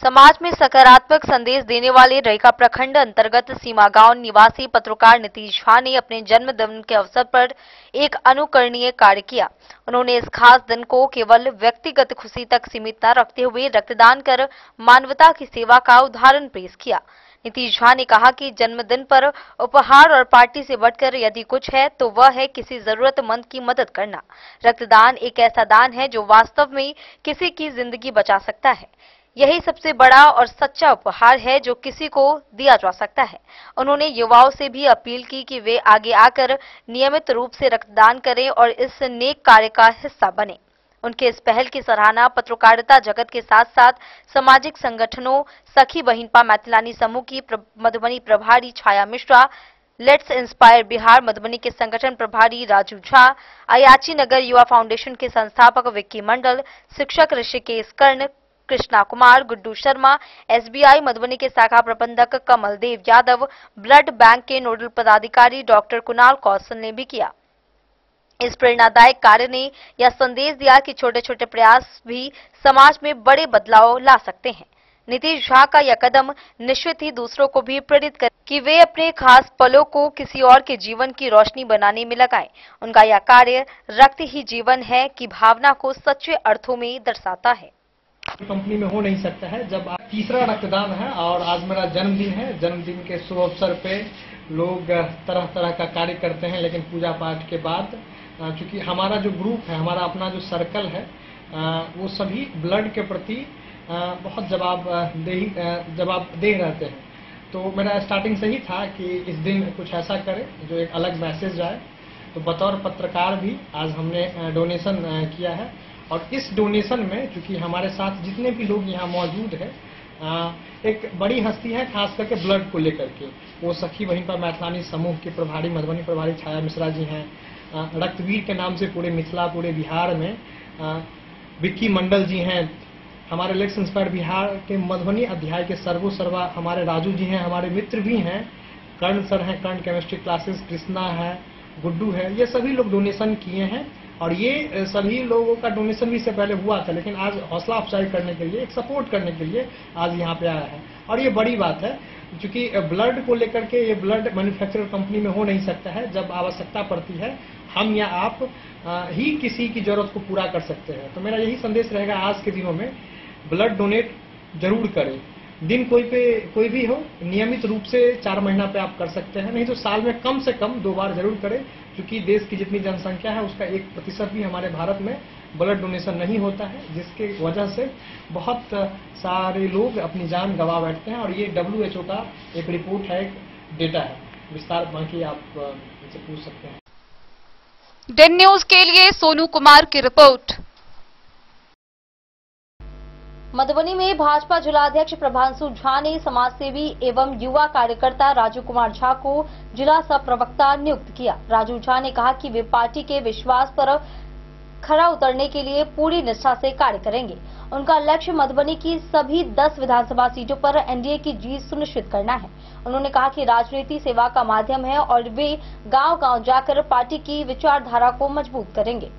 समाज में सकारात्मक संदेश देने वाले रैका प्रखंड अंतर्गत सीमा गांव निवासी पत्रकार नीतीश झा ने अपने जन्मदिन के अवसर पर एक अनुकरणीय कार्य किया। उन्होंने इस खास दिन को केवल व्यक्तिगत खुशी तक सीमित न रखते हुए रक्तदान कर मानवता की सेवा का उदाहरण पेश किया। नीतीश झा ने कहा कि जन्मदिन पर उपहार और पार्टी से बढ़कर यदि कुछ है तो वह है किसी जरूरतमंद की मदद करना। रक्तदान एक ऐसा दान है जो वास्तव में किसी की जिंदगी बचा सकता है। यही सबसे बड़ा और सच्चा उपहार है जो किसी को दिया जा सकता है। उन्होंने युवाओं से भी अपील की कि वे आगे आकर नियमित रूप से रक्तदान करें और इस नेक कार्य का हिस्सा बने। उनके इस पहल की सराहना पत्रकारिता जगत के साथ साथ सामाजिक संगठनों सखी बहिनपा मैथिलानी समूह की मधुबनी प्रभारी छाया मिश्रा, लेट्स इंस्पायर बिहार मधुबनी के संगठन प्रभारी राजू झा, अयाची नगर युवा फाउंडेशन के संस्थापक विक्की मंडल, शिक्षक ऋषिकेश कर्ण, कृष्णा कुमार, गुड्डू शर्मा, एसबीआई मधुबनी के शाखा प्रबंधक कमल देव यादव, ब्लड बैंक के नोडल पदाधिकारी डॉक्टर कुणाल कौशल ने भी किया। इस प्रेरणादायक कार्य ने यह संदेश दिया कि छोटे छोटे प्रयास भी समाज में बड़े बदलाव ला सकते हैं। नीतीश झा का यह कदम निश्चित ही दूसरों को भी प्रेरित करे कि वे अपने खास पलों को किसी और के जीवन की रोशनी बनाने में लगाएं। उनका यह कार्य रक्त ही जीवन है की भावना को सच्चे अर्थों में दर्शाता है। कंपनी में हो नहीं सकता है। जब तीसरा रक्तदान है और आज मेरा जन्मदिन है, जन्मदिन के शुभ अवसर पे लोग तरह तरह का कार्य करते हैं, लेकिन पूजा पाठ के बाद चूंकि हमारा जो ग्रुप है, हमारा अपना जो सर्कल है, वो सभी ब्लड के प्रति बहुत जवाबदेह रहते हैं। तो मेरा स्टार्टिंग से ही था कि इस दिन कुछ ऐसा करें जो एक अलग मैसेज जाए। तो बतौर पत्रकार भी आज हमने डोनेशन किया है और इस डोनेशन में चूंकि हमारे साथ जितने भी लोग यहाँ मौजूद हैं, एक बड़ी हस्ती है खास करके ब्लड को लेकर के। वो सखी बहिनपा मैथिलानी समूह के प्रभारी मधुबनी प्रभारी छाया मिश्रा जी हैं। रक्तवीर के नाम से पूरे मिथिला पूरे बिहार में विक्की मंडल जी हैं। हमारे लेट्स इंस्पायर बिहार के मधुबनी अध्याय के सर्वा हमारे राजू जी हैं, हमारे मित्र भी हैं, कर्ण सर हैं, कर्ण केमिस्ट्री क्लासेस, कृष्णा है, गुड्डू है, ये सभी लोग डोनेशन किए हैं। और ये सभी लोगों का डोनेशन भी इससे पहले हुआ था, लेकिन आज हौसला अफजाई करने के लिए, एक सपोर्ट करने के लिए आज यहाँ पे आया है। और ये बड़ी बात है क्योंकि ब्लड को लेकर के ये ब्लड मैन्युफैक्चरर कंपनी में हो नहीं सकता है। जब आवश्यकता पड़ती है हम या आप ही किसी की जरूरत को पूरा कर सकते हैं। तो मेरा यही संदेश रहेगा आज के दिनों में, ब्लड डोनेट जरूर करें। दिन कोई भी हो, नियमित रूप से 4 महीना पे आप कर सकते हैं, नहीं तो साल में कम से कम 2 बार जरूर करें, क्योंकि देश की जितनी जनसंख्या है उसका 1% भी हमारे भारत में ब्लड डोनेशन नहीं होता है, जिसके वजह से बहुत सारे लोग अपनी जान गंवा बैठते हैं। और ये WHO का एक रिपोर्ट है, एक डेटा है। विस्तार बाकी आप इनसे पूछ सकते हैं। डेन न्यूज के लिए सोनू कुमार की रिपोर्ट। मधुबनी में भाजपा जिलाध्यक्ष प्रभांशु झा ने समाजसेवी एवं युवा कार्यकर्ता राजू कुमार झा को जिला सह प्रवक्ता नियुक्त किया। राजू झा ने कहा कि वे पार्टी के विश्वास पर खरा उतरने के लिए पूरी निष्ठा से कार्य करेंगे। उनका लक्ष्य मधुबनी की सभी 10 विधानसभा सीटों पर एनडीए की जीत सुनिश्चित करना है। उन्होंने कहा कि राजनीति सेवा का माध्यम है और वे गांव-गांव जाकर पार्टी की विचारधारा को मजबूत करेंगे।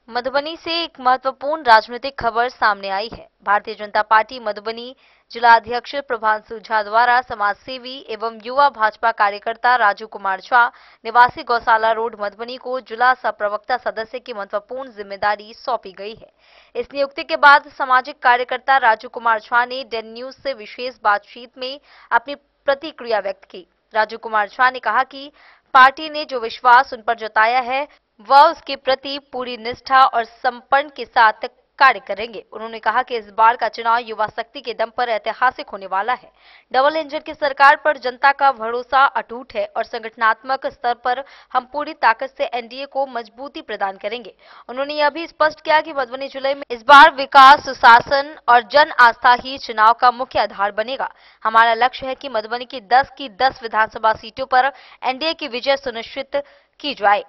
मधुबनी से एक महत्वपूर्ण राजनीतिक खबर सामने आई है। भारतीय जनता पार्टी मधुबनी जिलाध्यक्ष प्रभांशु झा द्वारा समाजसेवी एवं युवा भाजपा कार्यकर्ता राजू कुमार झा निवासी गौशाला रोड मधुबनी को जिला सह प्रवक्ता सदस्य की महत्वपूर्ण जिम्मेदारी सौंपी गई है। इस नियुक्ति के बाद सामाजिक कार्यकर्ता राजू कुमार झा ने डेन न्यूज से विशेष बातचीत में अपनी प्रतिक्रिया व्यक्त की। राजू कुमार झा ने कहा कि पार्टी ने जो विश्वास उन पर जताया है वह उसके प्रति पूरी निष्ठा और समर्पण के साथ कार्य करेंगे। उन्होंने कहा कि इस बार का चुनाव युवा शक्ति के दम पर ऐतिहासिक होने वाला है। डबल इंजन की सरकार पर जनता का भरोसा अटूट है और संगठनात्मक स्तर पर हम पूरी ताकत से एनडीए को मजबूती प्रदान करेंगे। उन्होंने यह भी स्पष्ट किया कि मधुबनी जिले में इस बार विकास, सुशासन और जन आस्था ही चुनाव का मुख्य आधार बनेगा। हमारा लक्ष्य है कि मधुबनी की 10 विधानसभा सीटों पर एनडीए की विजय सुनिश्चित की जाए।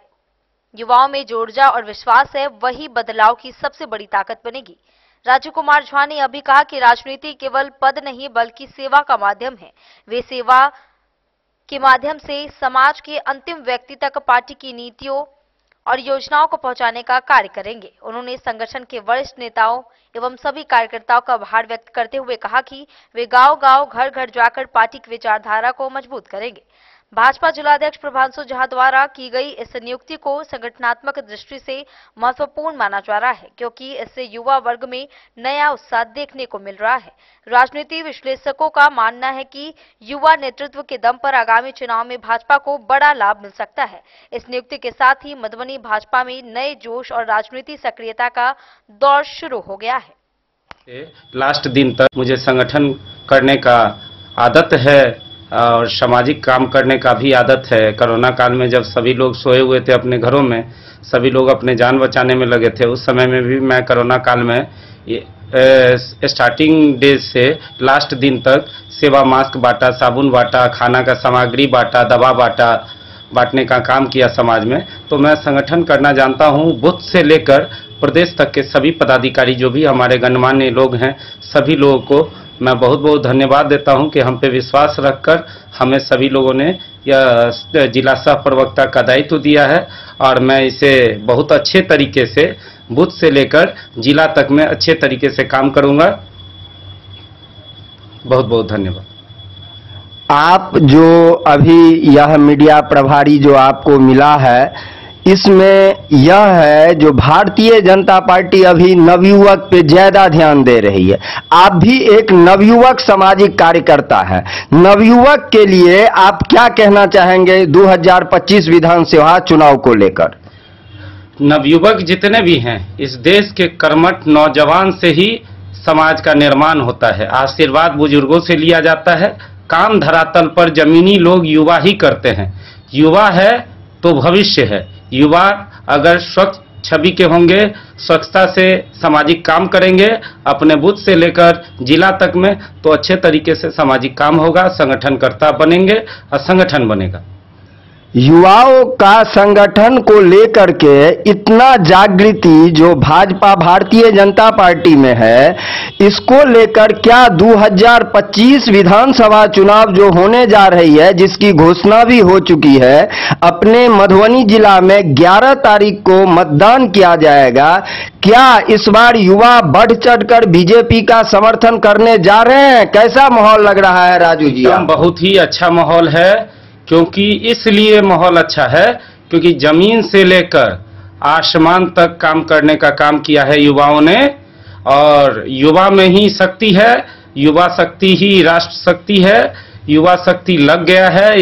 युवाओं में जो ऊर्जा और विश्वास है वही बदलाव की सबसे बड़ी ताकत बनेगी। राजू कुमार झा ने अभी कहा कि राजनीति केवल पद नहीं बल्कि सेवा का माध्यम है। वे सेवा के माध्यम से समाज के अंतिम व्यक्ति तक पार्टी की नीतियों और योजनाओं को पहुंचाने का कार्य करेंगे। उन्होंने संगठन के वरिष्ठ नेताओं एवं सभी कार्यकर्ताओं का आभार व्यक्त करते हुए कहा कि वे गांव-गांव, घर-घर जाकर पार्टी की विचारधारा को मजबूत करेंगे। भाजपा जिलाध्यक्ष प्रभांशु झा द्वारा की गई इस नियुक्ति को संगठनात्मक दृष्टि से महत्वपूर्ण माना जा रहा है, क्योंकि इससे युवा वर्ग में नया उत्साह देखने को मिल रहा है। राजनीति विश्लेषकों का मानना है कि युवा नेतृत्व के दम पर आगामी चुनाव में भाजपा को बड़ा लाभ मिल सकता है। इस नियुक्ति के साथ ही मधुबनी भाजपा में नए जोश और राजनीति सक्रियता का दौर शुरू हो गया है। लास्ट दिन तक मुझे संगठन करने का आदत है और सामाजिक काम करने का भी आदत है। कोरोना काल में जब सभी लोग सोए हुए थे अपने घरों में, सभी लोग अपने जान बचाने में लगे थे, उस समय में भी मैं कोरोना काल में स्टार्टिंग डे से लास्ट दिन तक सेवा मास्क बांटा, साबुन बांटा, खाना का सामग्री बांटा, दवा बांटने का काम किया समाज में। तो मैं संगठन करना जानता हूँ। बूथ से लेकर प्रदेश तक के सभी पदाधिकारी जो भी हमारे गणमान्य लोग हैं, सभी लोगों को मैं बहुत बहुत धन्यवाद देता हूं कि हम पे विश्वास रखकर हमें सभी लोगों ने यह जिला सह प्रवक्ता का दायित्व दिया है और मैं इसे बहुत अच्छे तरीके से बूथ से लेकर जिला तक में अच्छे तरीके से काम करूंगा। बहुत बहुत धन्यवाद। आप जो अभी यह मीडिया प्रभारी जो आपको मिला है, इसमें यह है जो भारतीय जनता पार्टी अभी नवयुवक पे ज्यादा ध्यान दे रही है। आप भी एक नवयुवक सामाजिक कार्यकर्ता हैं। नवयुवक के लिए आप क्या कहना चाहेंगे 2025 विधानसभा चुनाव को लेकर? नवयुवक जितने भी हैं, इस देश के कर्मठ नौजवान से ही समाज का निर्माण होता है। आशीर्वाद बुजुर्गों से लिया जाता है। काम धरातल पर जमीनी लोग युवा ही करते हैं। युवा है तो भविष्य है। युवा अगर स्वच्छ छवि के होंगे, स्वच्छता से सामाजिक काम करेंगे अपने बूथ से लेकर जिला तक में, तो अच्छे तरीके से सामाजिक काम होगा, संगठनकर्ता बनेंगे और संगठन बनेगा। युवाओं का संगठन को लेकर के इतना जागृति जो भाजपा भारतीय जनता पार्टी में है, इसको लेकर क्या 2025 विधानसभा चुनाव जो होने जा रही है, जिसकी घोषणा भी हो चुकी है, अपने मधुबनी जिला में 11 तारीख को मतदान किया जाएगा, क्या इस बार युवा बढ़ चढ़कर बीजेपी का समर्थन करने जा रहे हैं? कैसा माहौल लग रहा है राजू जी? बहुत ही अच्छा माहौल है, क्योंकि इसलिए माहौल अच्छा है क्योंकि जमीन से लेकर आसमान तक काम करने का काम किया है युवाओं ने, और युवा में ही शक्ति है। युवा शक्ति ही राष्ट्र शक्ति है। युवा शक्ति लग गया है।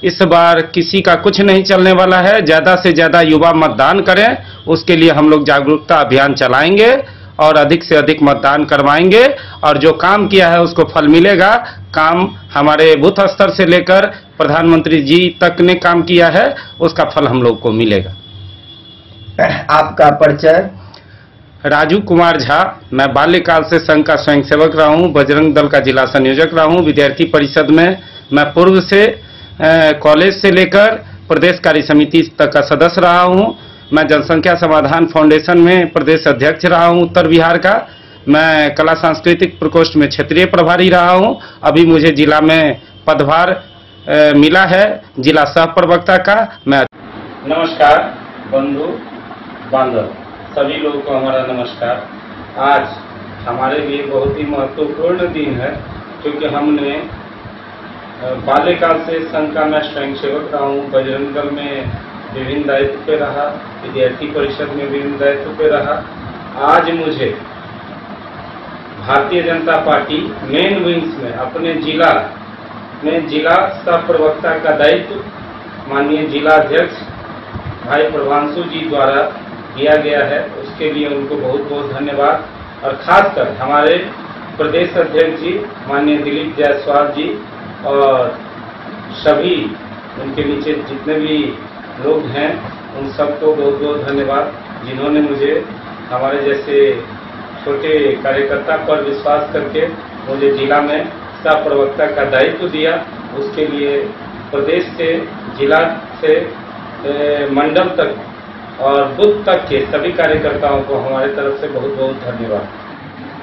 इस बार किसी का कुछ नहीं चलने वाला है। ज्यादा से ज्यादा युवा मतदान करें, उसके लिए हम लोग जागरूकता अभियान चलाएंगे और अधिक से अधिक मतदान करवाएंगे, और जो काम किया है उसको फल मिलेगा। काम हमारे बूथ स्तर से लेकर प्रधानमंत्री जी तक ने काम किया है, उसका फल हम लोग को मिलेगा। आपका परिचय? राजू कुमार झा। मैं बाल्यकाल से संघ का स्वयंसेवक रहा हूँ, बजरंग दल का जिला संयोजक रहा हूँ। विद्यार्थी परिषद में मैं पूर्व से कॉलेज से लेकर प्रदेश कार्य समिति तक का सदस्य रहा हूँ। मैं जनसंख्या समाधान फाउंडेशन में प्रदेश अध्यक्ष रहा हूं उत्तर बिहार का। मैं कला सांस्कृतिक प्रकोष्ठ में क्षेत्रीय प्रभारी रहा हूं। अभी मुझे जिला में पदभार मिला है जिला सह प्रवक्ता का। मैं नमस्कार बंधु बांधव, सभी लोगों को हमारा नमस्कार। आज हमारे लिए बहुत ही महत्वपूर्ण दिन है, क्योंकि हमने बाल्यकाल से संघ का मैं स्वयंसेवक रहा हूँ। बजरंग दल में विभिन्न दायित्व पे रहा, विद्यार्थी परिषद में विभिन्न दायित्व पे रहा। आज मुझे Bharatiya Janata party main wings में अपने जिला में जिला सह प्रवक्ता का दायित्व माननीय जिला अध्यक्ष भाई प्रभांशु जी द्वारा दिया गया है। उसके लिए उनको बहुत बहुत धन्यवाद, और खासकर हमारे प्रदेश अध्यक्ष जी माननीय दिलीप जायसवाल जी और सभी उनके नीचे जितने भी लोग हैं उन सबको बहुत बहुत धन्यवाद, जिन्होंने मुझे हमारे जैसे छोटे कार्यकर्ता पर विश्वास करके मुझे जिला में सह प्रवक्ता का दायित्व दिया। उसके लिए प्रदेश से, जिला से मंडल तक और बूथ तक के सभी कार्यकर्ताओं को हमारे तरफ से बहुत बहुत धन्यवाद।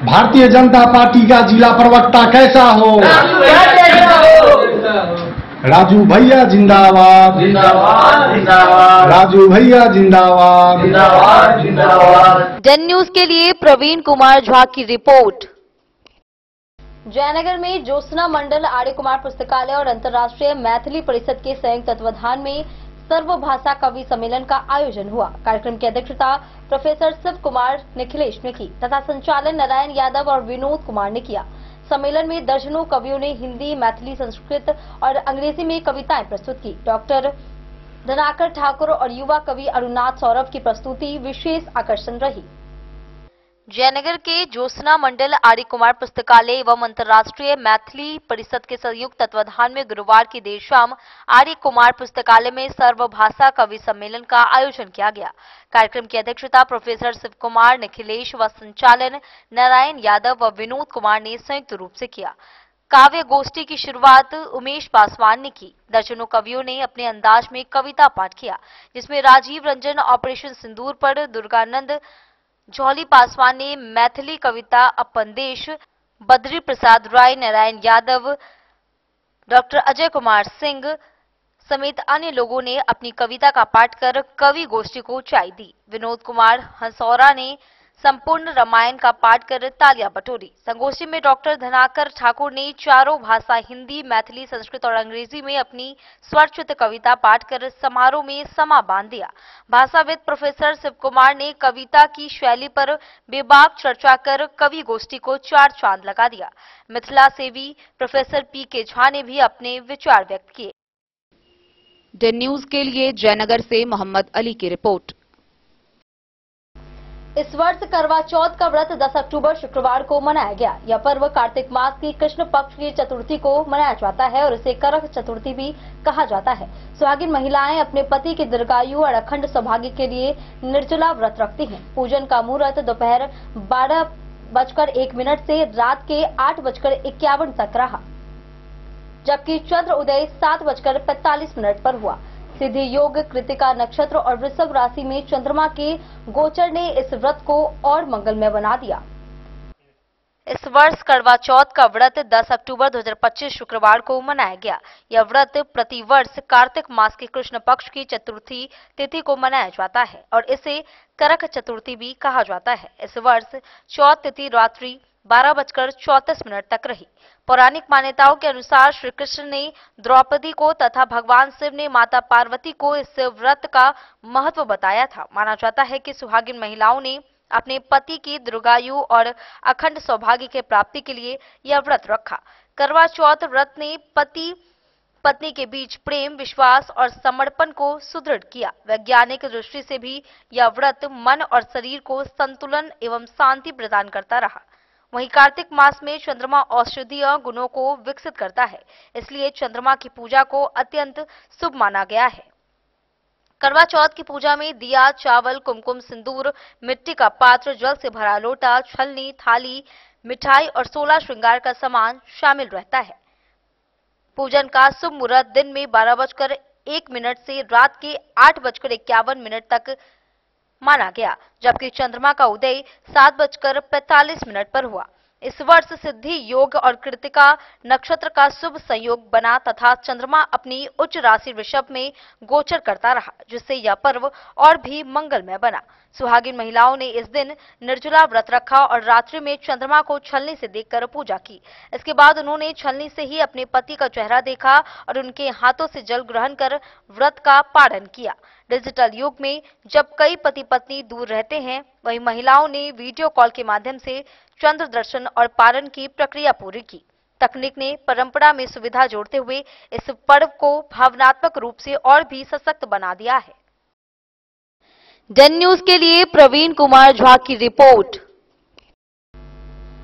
भारतीय जनता पार्टी का जिला प्रवक्ता कैसा हो? राजू भैया जिंदाबाद, जिंदाबाद, जिंदाबाद। राजू भैया जिंदाबाद, जिंदाबाद, जिंदाबाद। जन न्यूज के लिए प्रवीण कुमार झा की रिपोर्ट। जयनगर में ज्योत्सना मंडल आर्य कुमार पुस्तकालय और अंतर्राष्ट्रीय मैथिली परिषद के संयुक्त तत्वाधान में सर्वभाषा कवि सम्मेलन का आयोजन हुआ। कार्यक्रम की अध्यक्षता प्रोफेसर शिव कुमार निखिलेश ने की तथा संचालन नारायण यादव और विनोद कुमार ने किया। सम्मेलन में दर्जनों कवियों ने हिंदी, मैथिली, संस्कृत और अंग्रेजी में कविताएं प्रस्तुत की। डॉक्टर धनाकर ठाकुर और युवा कवि अरुणनाथ सौरभ की प्रस्तुति विशेष आकर्षण रही। जयनगर के ज्योत्सना मंडल आर्य कुमार पुस्तकालय एवं अंतर्राष्ट्रीय मैथिली परिषद के संयुक्त तत्वाधान में गुरुवार की देर शाम आर्य कुमार पुस्तकालय में सर्वभाषा कवि सम्मेलन का आयोजन किया गया। कार्यक्रम की अध्यक्षता प्रोफेसर शिव कुमार निखिलेश व संचालन नारायण यादव व विनोद कुमार ने संयुक्त रूप से किया। काव्य गोष्ठी की शुरुआत उमेश पासवान ने की। दर्जनों कवियों ने अपने अंदाज में कविता पाठ किया, जिसमें राजीव रंजन ऑपरेशन सिंदूर पर, दुर्गानंद जौहली पासवान ने मैथिली कविता अपन देश, बद्री प्रसाद राय, नारायण यादव, डॉक्टर अजय कुमार सिंह समेत अन्य लोगों ने अपनी कविता का पाठ कर कवि गोष्ठी को ऊंचाई दी। विनोद कुमार हंसौरा ने संपूर्ण रामायण का पाठ कर तालियां बटोरी। संगोष्ठी में डॉक्टर धनाकर ठाकुर ने चारों भाषा हिंदी, मैथिली, संस्कृत और अंग्रेजी में अपनी स्वरचित कविता पाठ कर समारोह में समा बांध दिया। भाषाविद प्रोफेसर शिव कुमार ने कविता की शैली पर बेबाक चर्चा कर कवि गोष्ठी को चार चांद लगा दिया। मिथिला सेवी प्रोफेसर पी.के. झा ने भी अपने विचार व्यक्त किए। डन न्यूज के लिए जयनगर से मोहम्मद अली की रिपोर्ट। इस वर्ष करवा चौथ का व्रत 10 अक्टूबर शुक्रवार को मनाया गया। यह पर्व कार्तिक मास की कृष्ण पक्ष की चतुर्थी को मनाया जाता है और इसे करक चतुर्थी भी कहा जाता है। सुहागिन महिलाएं अपने पति की दीर्घायु और अखंड सौभाग्य के लिए निर्जला व्रत रखती हैं। पूजन का मुहूर्त दोपहर 12:01 से रात के 8:51 तक रहा, जबकि चंद्र उदय 7:45 पर हुआ। सिद्धि योग, कृतिका नक्षत्र और वृषभ राशि में चंद्रमा के गोचर ने इस व्रत को और मंगलमय बना दिया। इस वर्ष करवा चौथ का व्रत 10 अक्टूबर 2025 शुक्रवार को मनाया गया। यह व्रत प्रतिवर्ष कार्तिक मास की कृष्ण पक्ष की चतुर्थी तिथि को मनाया जाता है और इसे करक चतुर्थी भी कहा जाता है। इस वर्ष चौथ तिथि रात्रि 12:34 तक रही। पौराणिक मान्यताओं के अनुसार श्री कृष्ण ने द्रौपदी को तथा भगवान शिव ने माता पार्वती को इस व्रत का महत्व बताया था। माना जाता है कि सुहागिन महिलाओं ने अपने पति की दीर्घायु और अखंड सौभाग्य के प्राप्ति के लिए यह व्रत रखा। करवा चौथ व्रत ने पति पत्नी के बीच प्रेम, विश्वास और समर्पण को सुदृढ़ किया। वैज्ञानिक दृष्टि से भी यह व्रत मन और शरीर को संतुलन एवं शांति प्रदान करता रहा। वहीं कार्तिक मास में चंद्रमा औषधीय गुणों को विकसित करता है, इसलिए चंद्रमा की पूजा को अत्यंत शुभ माना गया है। करवा चौथ की पूजा में दिया, चावल, कुमकुम, सिंदूर, मिट्टी का पात्र, जल से भरा लोटा, छलनी, थाली, मिठाई और 16 श्रृंगार का सामान शामिल रहता है। पूजन का शुभ मुहूर्त दिन में 12:01 से रात के 8:51 तक माना गया, जबकि चंद्रमा का उदय 7:45 पर हुआ। इस वर्ष सिद्धि योग और कृतिका नक्षत्र का शुभ संयोग बना तथा चंद्रमा अपनी उच्च राशि वृषभ में गोचर करता रहा, जिससे यह पर्व और भी मंगलमय बना। सुहागिन महिलाओं ने इस दिन निर्जला व्रत रखा और रात्रि में चंद्रमा को छलनी से देखकर पूजा की। इसके बाद उन्होंने छलनी से ही अपने पति का चेहरा देखा और उनके हाथों से जल ग्रहण कर व्रत का पारण किया। डिजिटल युग में जब कई पति पत्नी दूर रहते हैं, वहीं महिलाओं ने वीडियो कॉल के माध्यम से चंद्र दर्शन और पारण की प्रक्रिया पूरी की। तकनीक ने परंपरा में सुविधा जोड़ते हुए इस पर्व को भावनात्मक रूप से और भी सशक्त बना दिया है। डन न्यूज के लिए प्रवीण कुमार झा की रिपोर्ट।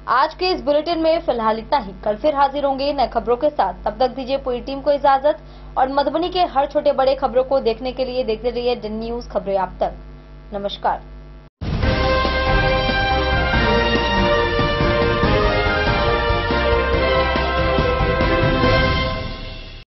आज के इस बुलेटिन में फिलहाल इतना ही। कल फिर हाजिर होंगे नए खबरों के साथ। तब तक दीजिए पूरी टीम को इजाजत और मधुबनी के हर छोटे बड़े खबरों को देखने के लिए देखते रहिए डन न्यूज खबरें आप तक। नमस्कार।